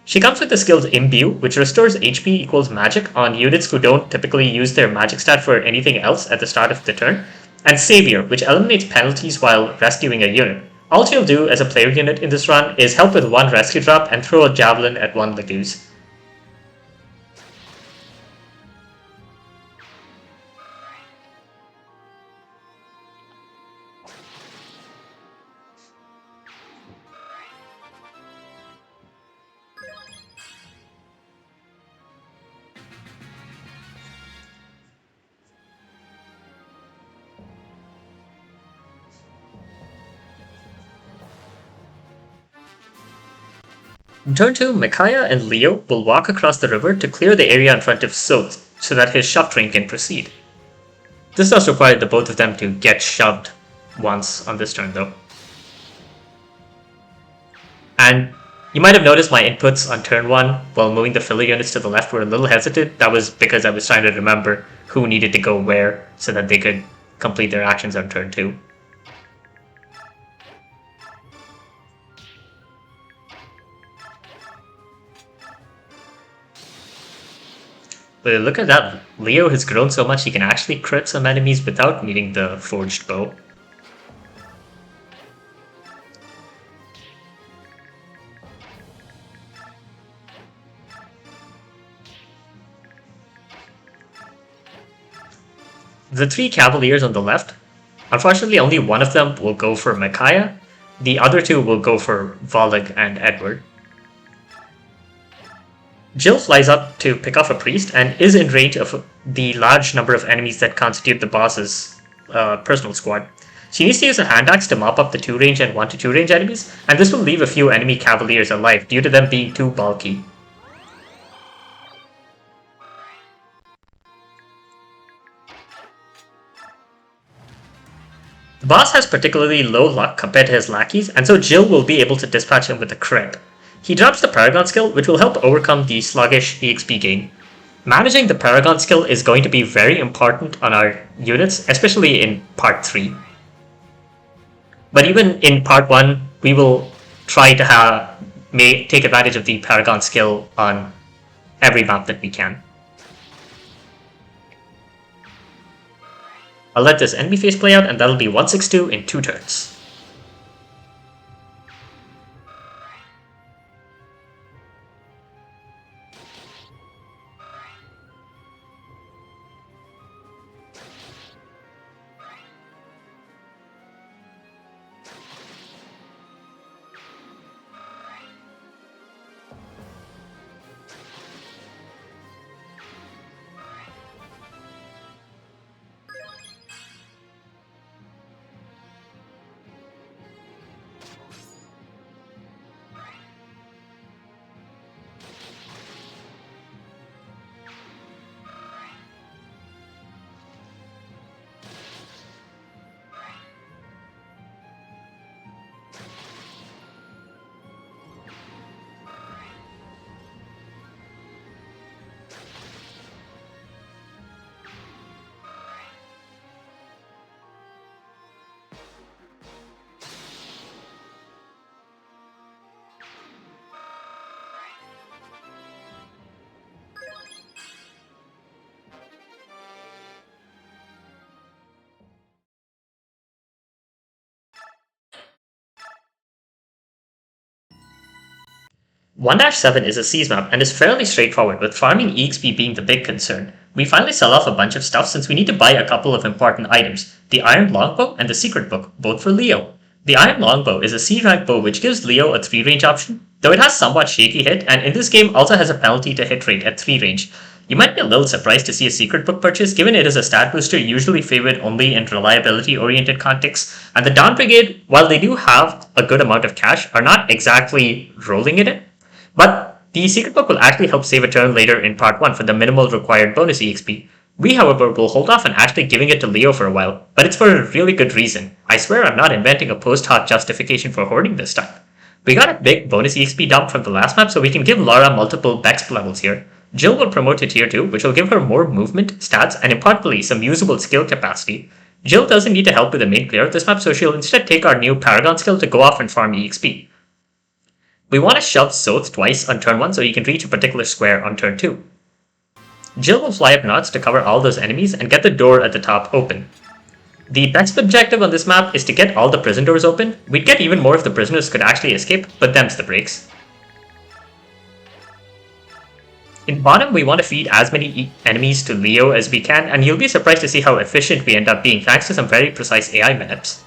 She comes with the skills Imbue, which restores HP equals magic on units who don't typically use their magic stat for anything else at the start of the turn, and Savior, which eliminates penalties while rescuing a unit. All she'll do as a player unit in this run is help with 1 rescue drop and throw a javelin at 1 Legoose. In turn 2, Micaiah and Leo will walk across the river to clear the area in front of Sylph so that his shove train can proceed. This does require the both of them to get shoved once on this turn though. And you might have noticed my inputs on turn 1 while moving the filler units to the left were a little hesitant. That was because I was trying to remember who needed to go where so that they could complete their actions on turn 2. But look at that, Leo has grown so much he can actually crit some enemies without needing the forged bow. The 3 Cavaliers on the left, unfortunately only one of them will go for Micaiah, the other 2 will go for Volig and Edward. Jill flies up to pick off a priest and is in range of the large number of enemies that constitute the boss's personal squad. She needs to use a hand axe to mop up the 2-range and 1-2 range enemies, and this will leave a few enemy cavaliers alive due to them being too bulky. The boss has particularly low luck compared to his lackeys, and so Jill will be able to dispatch him with a crit. He drops the Paragon skill, which will help overcome the sluggish EXP gain. Managing the Paragon skill is going to be very important on our units, especially in Part 3. But even in Part 1, we will try to take advantage of the Paragon skill on every map that we can. I'll let this enemy phase play out, and that'll be 162 in 2 turns. "1-7 is a siege map and is fairly straightforward, with farming EXP being the big concern. We finally sell off a bunch of stuff since we need to buy a couple of important items, the Iron Longbow and the Secret Book, both for Leo. The Iron Longbow is a C-rank bow which gives Leo a 3-range option, though it has somewhat shaky hit, and in this game also has a penalty to hit rate at 3 range. You might be a little surprised to see a Secret Book purchase, given it is a stat booster usually favored only in reliability-oriented contexts, and the Dawn Brigade, while they do have a good amount of cash, are not exactly rolling in it. But the Secret Book will actually help save a turn later in Part 1 for the minimal required bonus EXP. We, however, will hold off on actually giving it to Leo for a while, but it's for a really good reason. I swear I'm not inventing a post-hoc justification for hoarding this stuff. We got a big bonus EXP dump from the last map, so we can give Lara multiple Bex levels here. Jill will promote to Tier 2, which will give her more movement, stats, and importantly, some usable skill capacity. Jill doesn't need to help with the main clear of this map, so she'll instead take our new Paragon skill to go off and farm EXP. We want to shove Soth twice on turn 1 so he can reach a particular square on turn 2. Jill will fly up knots to cover all those enemies and get the door at the top open. The best objective on this map is to get all the prison doors open. We'd get even more if the prisoners could actually escape, but them's the breaks. In bottom, we want to feed as many enemies to Leo as we can, and you'll be surprised to see how efficient we end up being thanks to some very precise AI manips.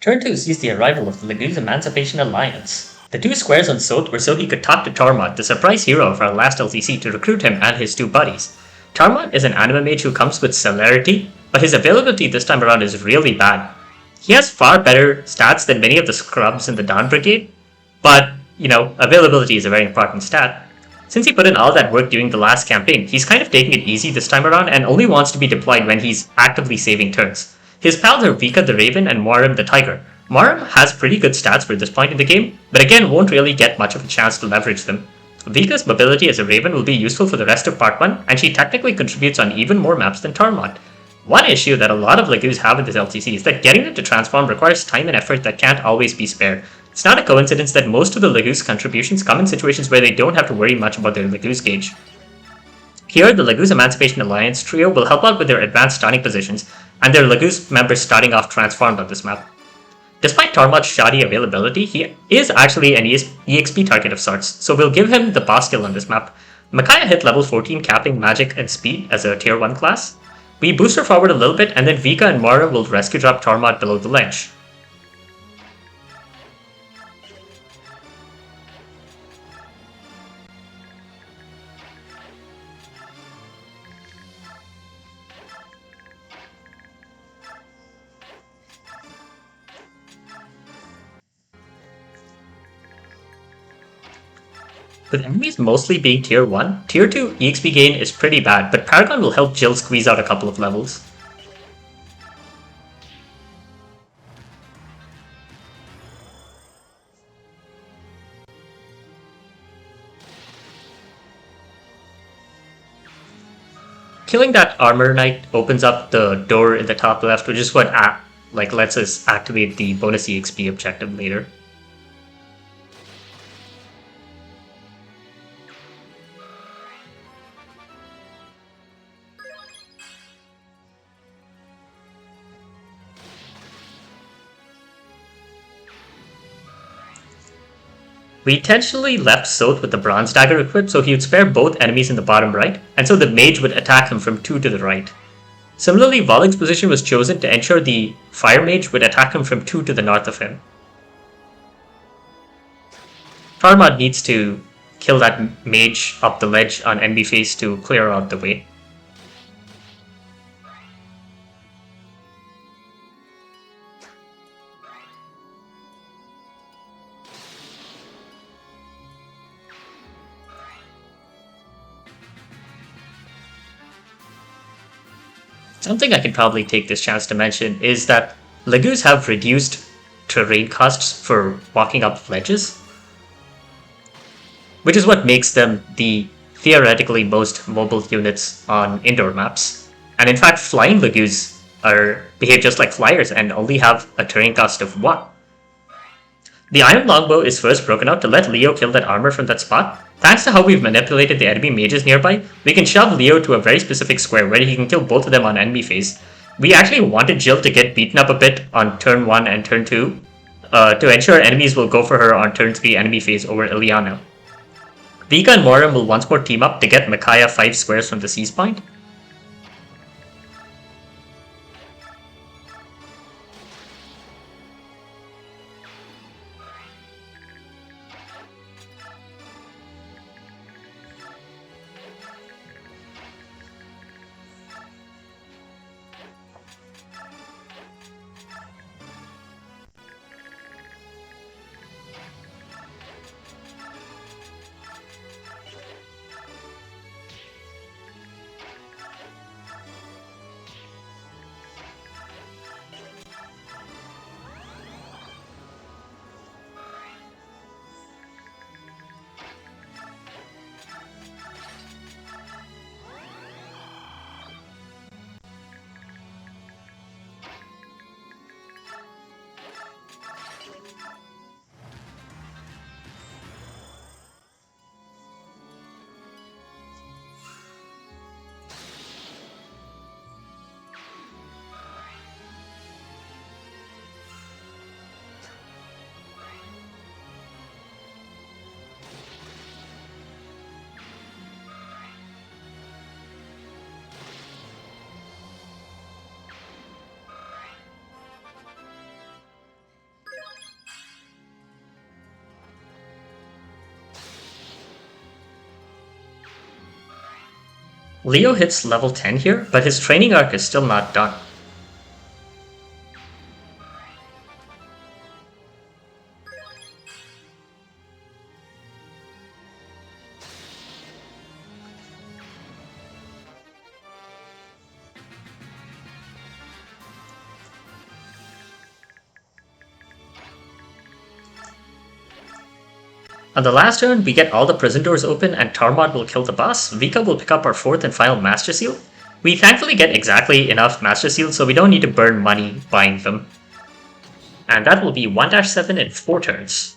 Turn 2 sees the arrival of the Legu's Emancipation Alliance. The 2 squares on Soth were so he could talk to Tormod, the surprise hero of our last LTC, to recruit him and his 2 buddies. Tormod is an anima mage who comes with celerity, but his availability this time around is really bad. He has far better stats than many of the scrubs in the Dawn Brigade, but, availability is a very important stat. Since he put in all that work during the last campaign, he's kind of taking it easy this time around and only wants to be deployed when he's actively saving turns. His pals are Vika the Raven and Morim the Tiger. Morim has pretty good stats for this point in the game, but again won't really get much of a chance to leverage them. Vika's mobility as a Raven will be useful for the rest of Part 1, and she technically contributes on even more maps than Tormod. One issue that a lot of Lagoos have in this LTC is that getting them to transform requires time and effort that can't always be spared. It's not a coincidence that most of the Lagoos contributions come in situations where they don't have to worry much about their Lagoos gauge. Here, the Lagoos Emancipation Alliance trio will help out with their advanced starting positions, and their Lagoos members starting off transformed on this map. Despite Tormod's shoddy availability, he is actually an EXP target of sorts, so we'll give him the boss skill on this map. Micaiah hit level 14 capping magic and speed as a tier 1 class. We boost her forward a little bit, and then Vika and Mora will rescue drop Tormod below the ledge. With enemies mostly being tier 1, tier 2 EXP gain is pretty bad, but Paragon will help Jill squeeze out a couple of levels. Killing that Armor Knight opens up the door in the top left, which is what lets us activate the bonus EXP objective later. We intentionally left Soth with the Bronze Dagger equipped so he would spare both enemies in the bottom right, and so the mage would attack him from 2 to the right. Similarly, Volig's position was chosen to ensure the Fire Mage would attack him from 2 to the north of him. Tormod needs to kill that mage up the ledge on enemy face to clear out the way. Something I can probably take this chance to mention is that Lagoos have reduced terrain costs for walking up ledges, which is what makes them the theoretically most mobile units on indoor maps. And in fact, flying Lagoos behave just like flyers and only have a terrain cost of 1. The Iron Longbow is first broken out to let Leo kill that armor from that spot. Thanks to how we've manipulated the enemy mages nearby, we can shove Leo to a very specific square where he can kill both of them on enemy phase. We actually wanted Jill to get beaten up a bit on turn 1 and turn 2 to ensure enemies will go for her on turn 3 enemy phase over Ileana. Vika and Morim will once more team up to get Micaiah 5 squares from the seize point. Leo hits level 10 here, but his training arc is still not done. On the last turn, we get all the prison doors open and Tarmod will kill the boss. Vika will pick up our 4th and final Master Seal. We thankfully get exactly enough Master Seals, so we don't need to burn money buying them. And that will be 1-7 in 4 turns.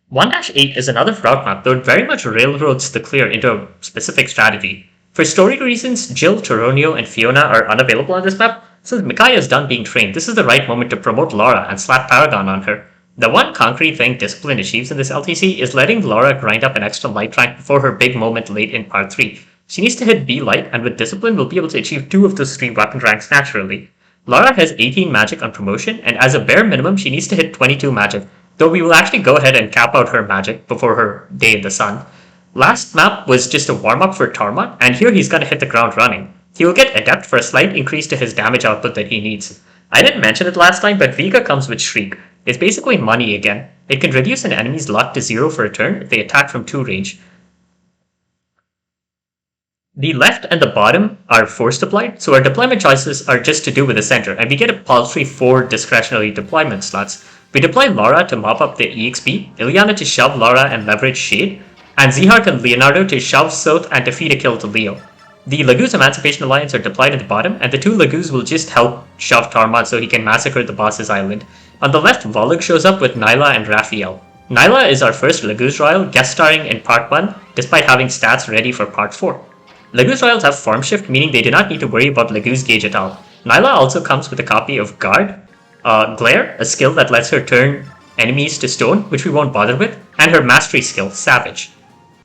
One-8 is another route map, though it very much railroads the clear into a specific strategy. For story reasons, Jill, Toronio, and Fiona are unavailable on this map. Since Micaiah is done being trained, this is the right moment to promote Laura and slap Paragon on her. The one concrete thing Discipline achieves in this LTC is letting Laura grind up an extra light rank before her big moment late in part 3. She needs to hit B light, and with Discipline we'll be able to achieve 2 of those 3 weapon ranks naturally. Laura has 18 magic on promotion, and as a bare minimum she needs to hit 22 magic, though we will actually go ahead and cap out her magic before her day in the sun. Last map was just a warm-up for Tarmod, and here he's gonna hit the ground running. He will get Adept for a slight increase to his damage output that he needs. I didn't mention it last time, but Vika comes with Shriek. It's basically money again. It can reduce an enemy's luck to 0 for a turn if they attack from 2 range. The left and the bottom are force deployed, so our deployment choices are just to do with the center, and we get a paltry 4 discretionary deployment slots. We deploy Laura to mop up the EXP, Ilyana to shove Laura and leverage Shade, and Zihark and Leonardo to shove Soth and defeat a kill to Leo. The Laguz Emancipation Alliance are deployed at the bottom, and the 2 Laguz will just help shove Tarmod so he can massacre the boss's island. On the left, Volug shows up with Nyla and Raphael. Nyla is our first Laguz Royal, guest starring in part 1, despite having stats ready for part 4. Laguz Royals have form shift, meaning they do not need to worry about Laguz gauge at all. Nyla also comes with a copy of Guard, Glare, a skill that lets her turn enemies to stone, which we won't bother with, and her Mastery skill, Savage.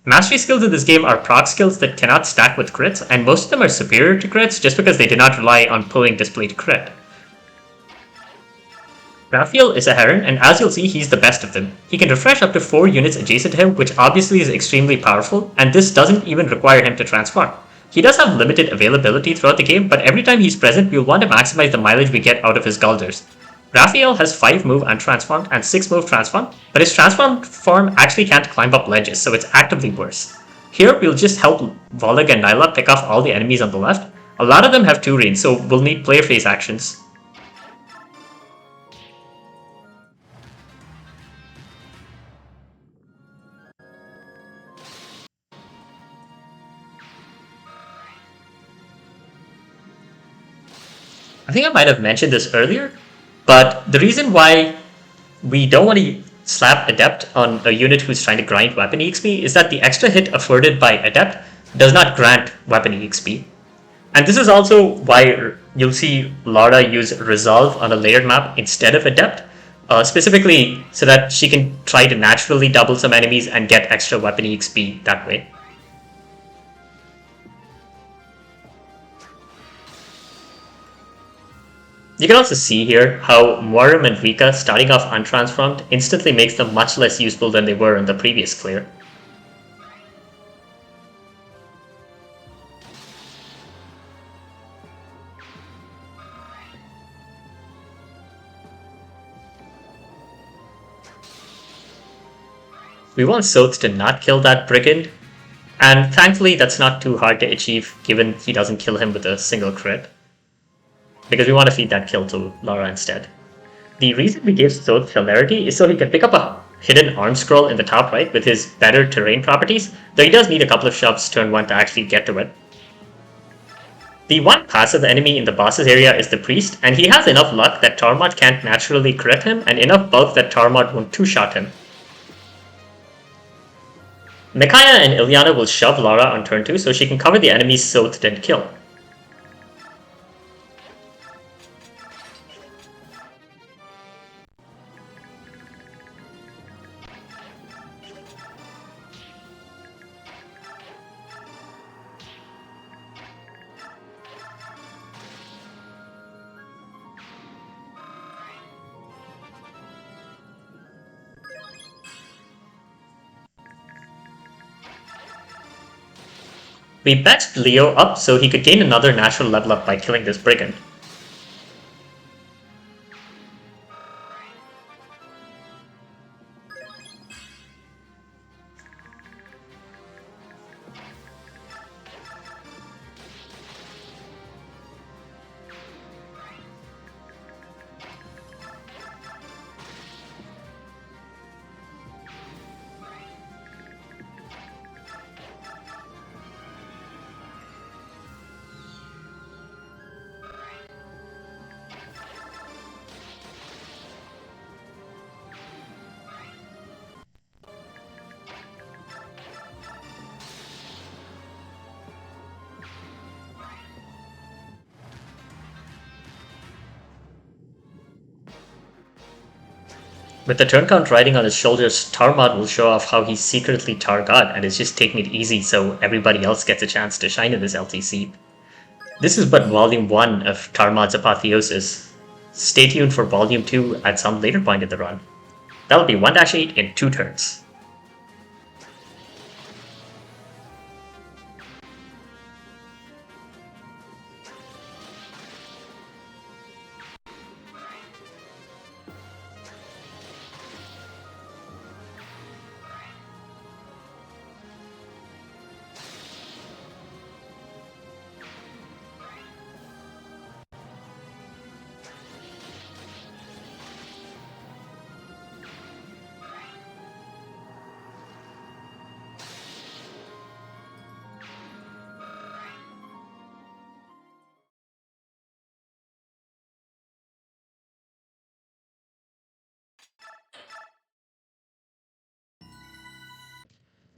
Mastery skills in this game are proc skills that cannot stack with crits, and most of them are superior to crits just because they do not rely on pulling display to crit. Raphael is a Heron, and as you'll see, he's the best of them. He can refresh up to 4 units adjacent to him, which obviously is extremely powerful, and this doesn't even require him to transform. He does have limited availability throughout the game, but every time he's present, we'll want to maximize the mileage we get out of his Gulders. Raphael has 5 move untransformed and 6 move transformed, but his transformed form actually can't climb up ledges, so it's actively worse. Here, we'll just help Volug and Nyla pick off all the enemies on the left. A lot of them have 2 range, so we'll need player phase actions. I think I might have mentioned this earlier, but the reason why we don't want to slap Adept on a unit who's trying to grind weapon EXP is that the extra hit afforded by Adept does not grant weapon EXP. And this is also why you'll see Laura use Resolve on a layered map instead of Adept, specifically so that she can try to naturally double some enemies and get extra weapon EXP that way. You can also see here how Muarim and Vika starting off untransformed instantly makes them much less useful than they were in the previous clear. We want Soth to not kill that Brigand, and thankfully that's not too hard to achieve given he doesn't kill him with a single crit, because we want to feed that kill to Laura instead. The reason we gave Soth celerity is so he can pick up a hidden arm scroll in the top right with his better terrain properties, though he does need a couple of shoves turn 1 to actually get to it. The one passive enemy in the boss's area is the Priest, and he has enough luck that Tormod can't naturally crit him, and enough bulk that Tormod won't two-shot him. Micaiah and Ilyana will shove Lara on turn 2 so she can cover the enemy's Soth and kill. We bet Leo up so he could gain another natural level up by killing this brigand. With the turn count riding on his shoulders, Tormod will show off how he's secretly Tar God and is just taking it easy so everybody else gets a chance to shine in this LTC. This is but Volume 1 of Tormod's Apotheosis. Stay tuned for Volume 2 at some later point in the run. That'll be 1-8 in 2 turns.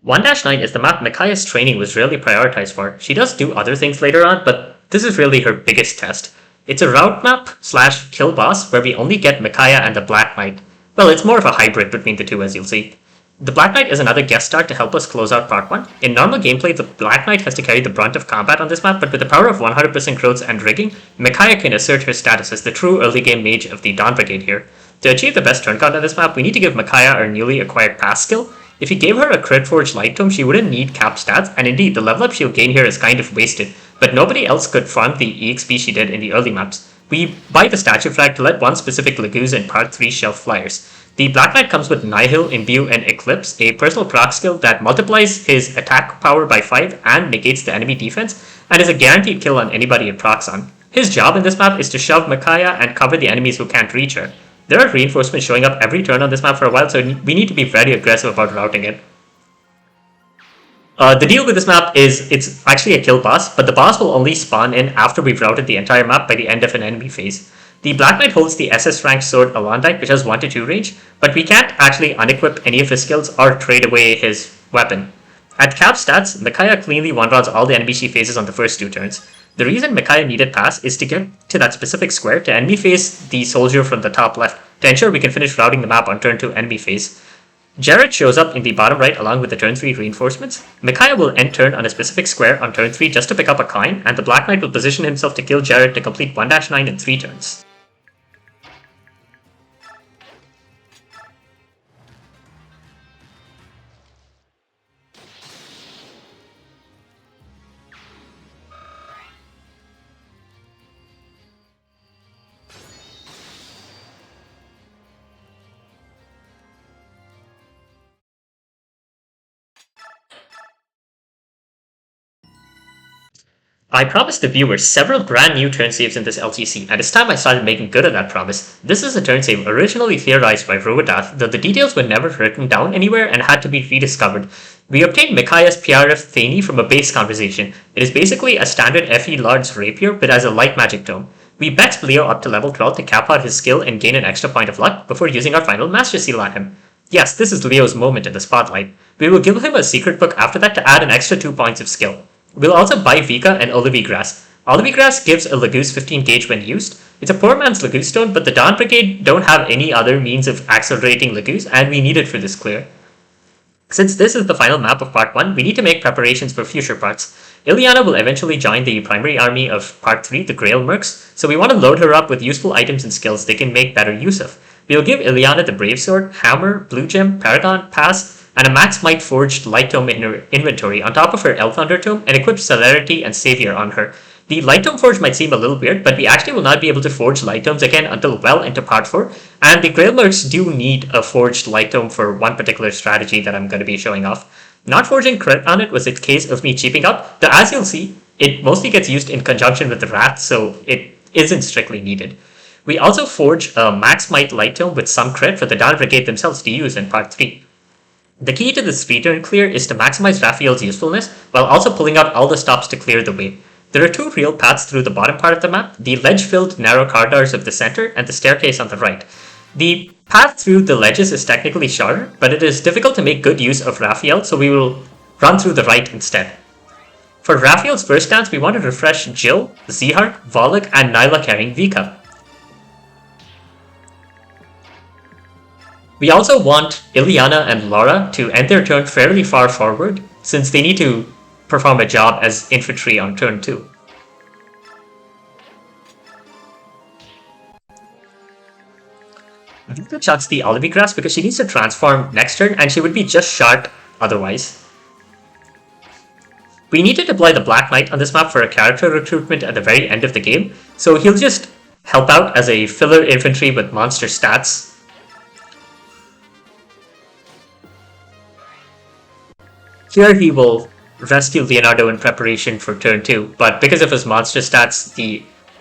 One-9 is the map Micaiah's training was really prioritized for. She does do other things later on, but this is really her biggest test. It's a route map / kill boss where we only get Micaiah and the Black Knight. Well, it's more of a hybrid between the two, as you'll see. The Black Knight is another guest star to help us close out part 1. In normal gameplay, the Black Knight has to carry the brunt of combat on this map, but with the power of 100% growths and rigging, Micaiah can assert her status as the true early game mage of the Dawn Brigade here. To achieve the best turn count on this map, we need to give Micaiah our newly acquired pass skill. If you gave her a Crit Forge Light Tome, she wouldn't need capped stats, and indeed, the level up she'll gain here is kind of wasted, but nobody else could farm the EXP she did in the early maps. We buy the statue flag to let one specific Laguz in part 3 shelf flyers. The Black Knight comes with Nihil, Imbue, and Eclipse, a personal proc skill that multiplies his attack power by 5 and negates the enemy defense, and is a guaranteed kill on anybody it procs on. His job in this map is to shove Micaiah and cover the enemies who can't reach her. There are reinforcements showing up every turn on this map for a while, so we need to be very aggressive about routing it. The deal with this map is it's actually a kill boss, but the boss will only spawn in after we've routed the entire map by the end of an enemy phase. The Black Knight holds the SS ranked sword Alondite, which has 1-2 range, but we can't actually unequip any of his skills or trade away his weapon. At cap stats, Micaiah cleanly one-rods all the enemies she faces on the first 2 turns. The reason Micaiah needed pass is to get to that specific square to enemy face the soldier from the top left, to ensure we can finish routing the map on turn 2 enemy phase. Jared shows up in the bottom right along with the turn 3 reinforcements. Micaiah will end turn on a specific square on turn 3 just to pick up a coin, and the Black Knight will position himself to kill Jared to complete 1-9 in 3 turns. I promised the viewers several brand new turn saves in this LTC, and it's time I started making good on that promise. This is a turn save originally theorized by Robodath, though the details were never written down anywhere and had to be rediscovered. We obtained Micaiah's PRF Thani from a base conversation. It is basically a standard FE Lord's Rapier, but as a light magic tome. We bet Leo up to level 12 to cap out his skill and gain an extra point of luck before using our final Master Seal on him. Yes, this is Leo's moment in the spotlight. We will give him a secret book after that to add an extra 2 points of skill. We'll also buy Vika and Olivigrass. Olivigrass gives a Laguz 15 gauge when used. It's a poor man's Laguz stone, but the Dawn Brigade don't have any other means of accelerating Laguz, and we need it for this clear. Since this is the final map of Part 1, we need to make preparations for future parts. Ileana will eventually join the primary army of Part 3, the Grail Mercs, so we want to load her up with useful items and skills they can make better use of. We'll give Ileana the Brave Sword, Hammer, Blue Gem, Paragon, Pass, and a Max Might Forged Light Tome in her inventory on top of her Elf Thunder Tome, and equip Celerity and Savior on her. The Light Tome Forge might seem a little weird, but we actually will not be able to forge Light Tomes again until well into Part 4, and the Grail Mercs do need a forged Light Tome for one particular strategy that I'm going to be showing off. Not forging crit on it was a case of me cheaping out, though as you'll see, it mostly gets used in conjunction with the Wrath, so it isn't strictly needed. We also forge a Max Might Light Tome with some crit for the Dawn Brigade themselves to use in Part 3. The key to this return clear is to maximize Raphael's usefulness while also pulling out all the stops to clear the way. There are two real paths through the bottom part of the map, the ledge-filled narrow corridors of the center and the staircase on the right. The path through the ledges is technically shorter, but it is difficult to make good use of Raphael, so we will run through the right instead. For Raphael's first dance, we want to refresh Jill, Zihar, Volok, and Nyla carrying Vika. We also want Ileana and Laura to end their turn fairly far forward, since they need to perform a job as infantry on turn 2. Vika chucks the Olivigrass because she needs to transform next turn and she would be just short otherwise. We need to deploy the Black Knight on this map for a character recruitment at the very end of the game, so he'll just help out as a filler infantry with monster stats. Here he will rescue Leonardo in preparation for turn 2, but because of his monster stats,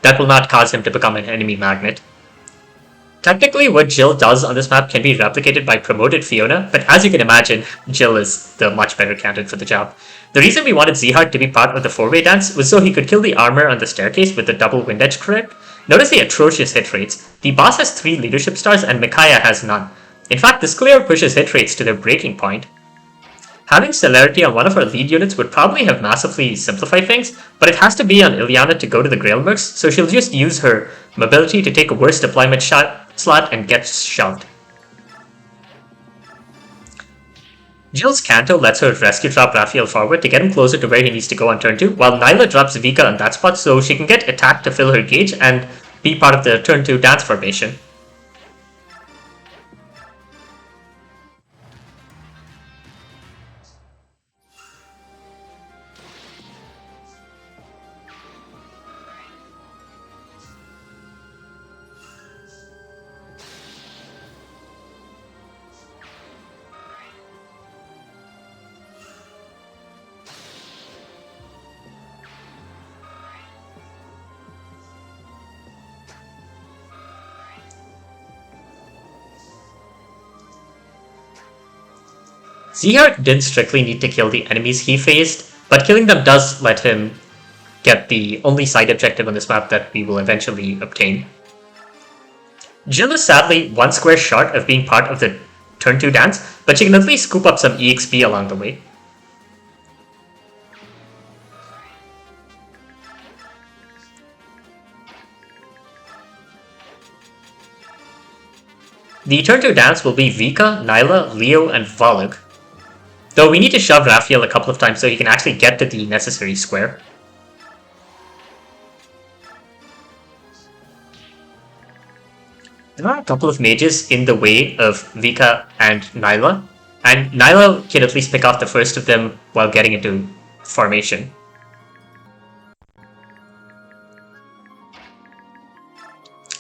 that will not cause him to become an enemy magnet. Technically, what Jill does on this map can be replicated by promoted Fiona, but as you can imagine, Jill is the much better candidate for the job. The reason we wanted Zihar to be part of the 4-way dance was so he could kill the armor on the staircase with the double wind edge crit. Notice the atrocious hit rates. The boss has 3 leadership stars and Micaiah has none. In fact, this clear pushes hit rates to their breaking point. Having Celerity on one of our lead units would probably have massively simplified things, but it has to be on Ileana to go to the Grail Mercs, so she'll just use her mobility to take a worse deployment slot and get shoved. Jill's Canto lets her rescue drop Raphael forward to get him closer to where he needs to go on turn 2, while Nyla drops Vika on that spot so she can get attacked to fill her gauge and be part of the turn 2 dance formation. Zihar didn't strictly need to kill the enemies he faced, but killing them does let him get the only side objective on this map that we will eventually obtain. Jill is sadly 1 square short of being part of the turn 2 dance, but she can at least scoop up some EXP along the way. The turn 2 dance will be Vika, Nyla, Leo, and Volok. Though we need to shove Raphael a couple of times so he can actually get to the necessary square. There are a couple of mages in the way of Vika and Nyla can at least pick off the first of them while getting into formation.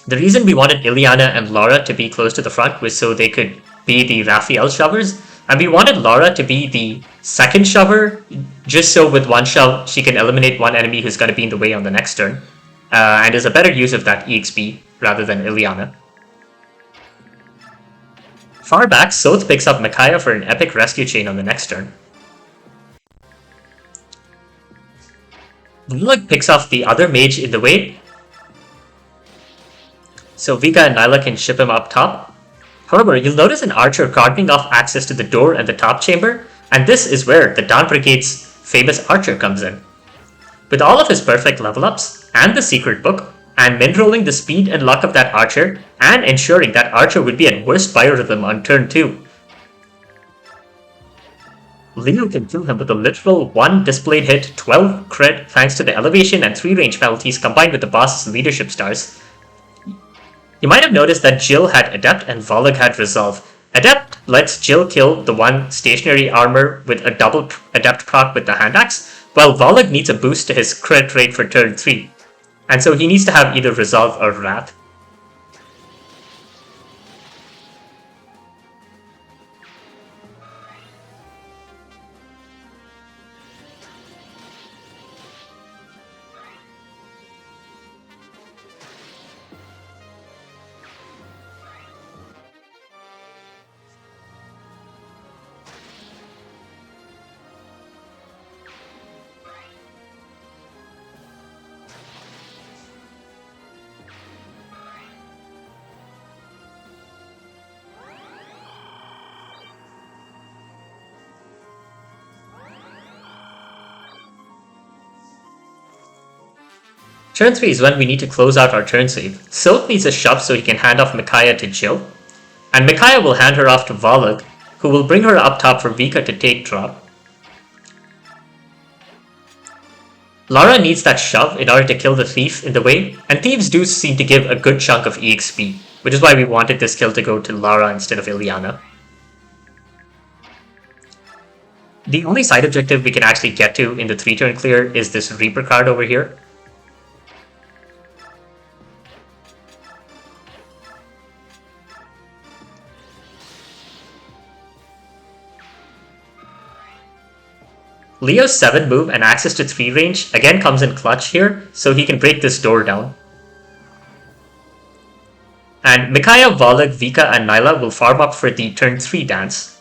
The reason we wanted Ileana and Laura to be close to the front was so they could be the Raphael shovers, And we wanted Lara to be the second shover, just so with one shove she can eliminate one enemy who's going to be in the way on the next turn, and is a better use of that EXP rather than Ilyana. Far back, Soth picks up Micaiah for an epic rescue chain on the next turn. Volug picks off the other mage in the way, so Vika and Nyla can ship him up top. However, you'll notice an archer gardening off access to the door and the top chamber, and this is where the Dawn Brigade's famous archer comes in. With all of his perfect level ups, and the secret book, and min-rolling the speed and luck of that archer, and ensuring that archer would be at worst biorhythm on turn 2, Leo can kill him with a literal 1 displayed hit, 12 crit thanks to the elevation and 3 range penalties combined with the boss's leadership stars. You might have noticed that Jill had Adept and Volug had Resolve. Adept lets Jill kill the one stationary armor with a double Adept proc with the hand axe, while Volug needs a boost to his crit rate for turn 3, and so he needs to have either Resolve or Wrath. Turn 3 is when we need to close out our turn save. Soth needs a shove so he can hand off Micaiah to Jill, and Micaiah will hand her off to Volug, who will bring her up top for Vika to take drop. Lara needs that shove in order to kill the thief in the way, and thieves do seem to give a good chunk of EXP, which is why we wanted this kill to go to Lara instead of Ilyana. The only side objective we can actually get to in the 3-turn clear is this Reaper card over here. Leo's 7 move and access to 3 range again comes in clutch here, so he can break this door down. And Micaiah, Volug, Vika and Nyla will farm up for the turn 3 dance.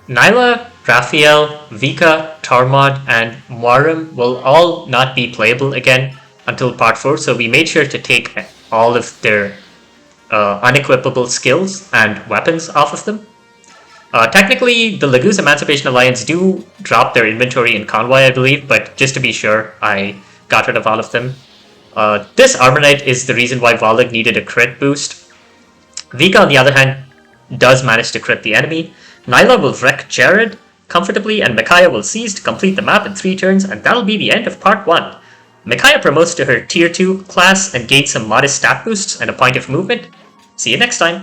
Nyla, Raphael, Vika, Tormod, and Muarim will all not be playable again until part 4, so we made sure to take all of their unequipable skills and weapons off of them. Technically, the Laguz Emancipation Alliance do drop their inventory in Convoy, I believe, but just to be sure, I got rid of all of them. This Armor Knight is the reason why Volug needed a crit boost. Vika, on the other hand, does manage to crit the enemy. Nyla will wreck Jared comfortably, and Micaiah will seize to complete the map in 3 turns, and that'll be the end of part 1. Micaiah promotes to her tier 2 class and gains some modest stat boosts and a point of movement. See you next time!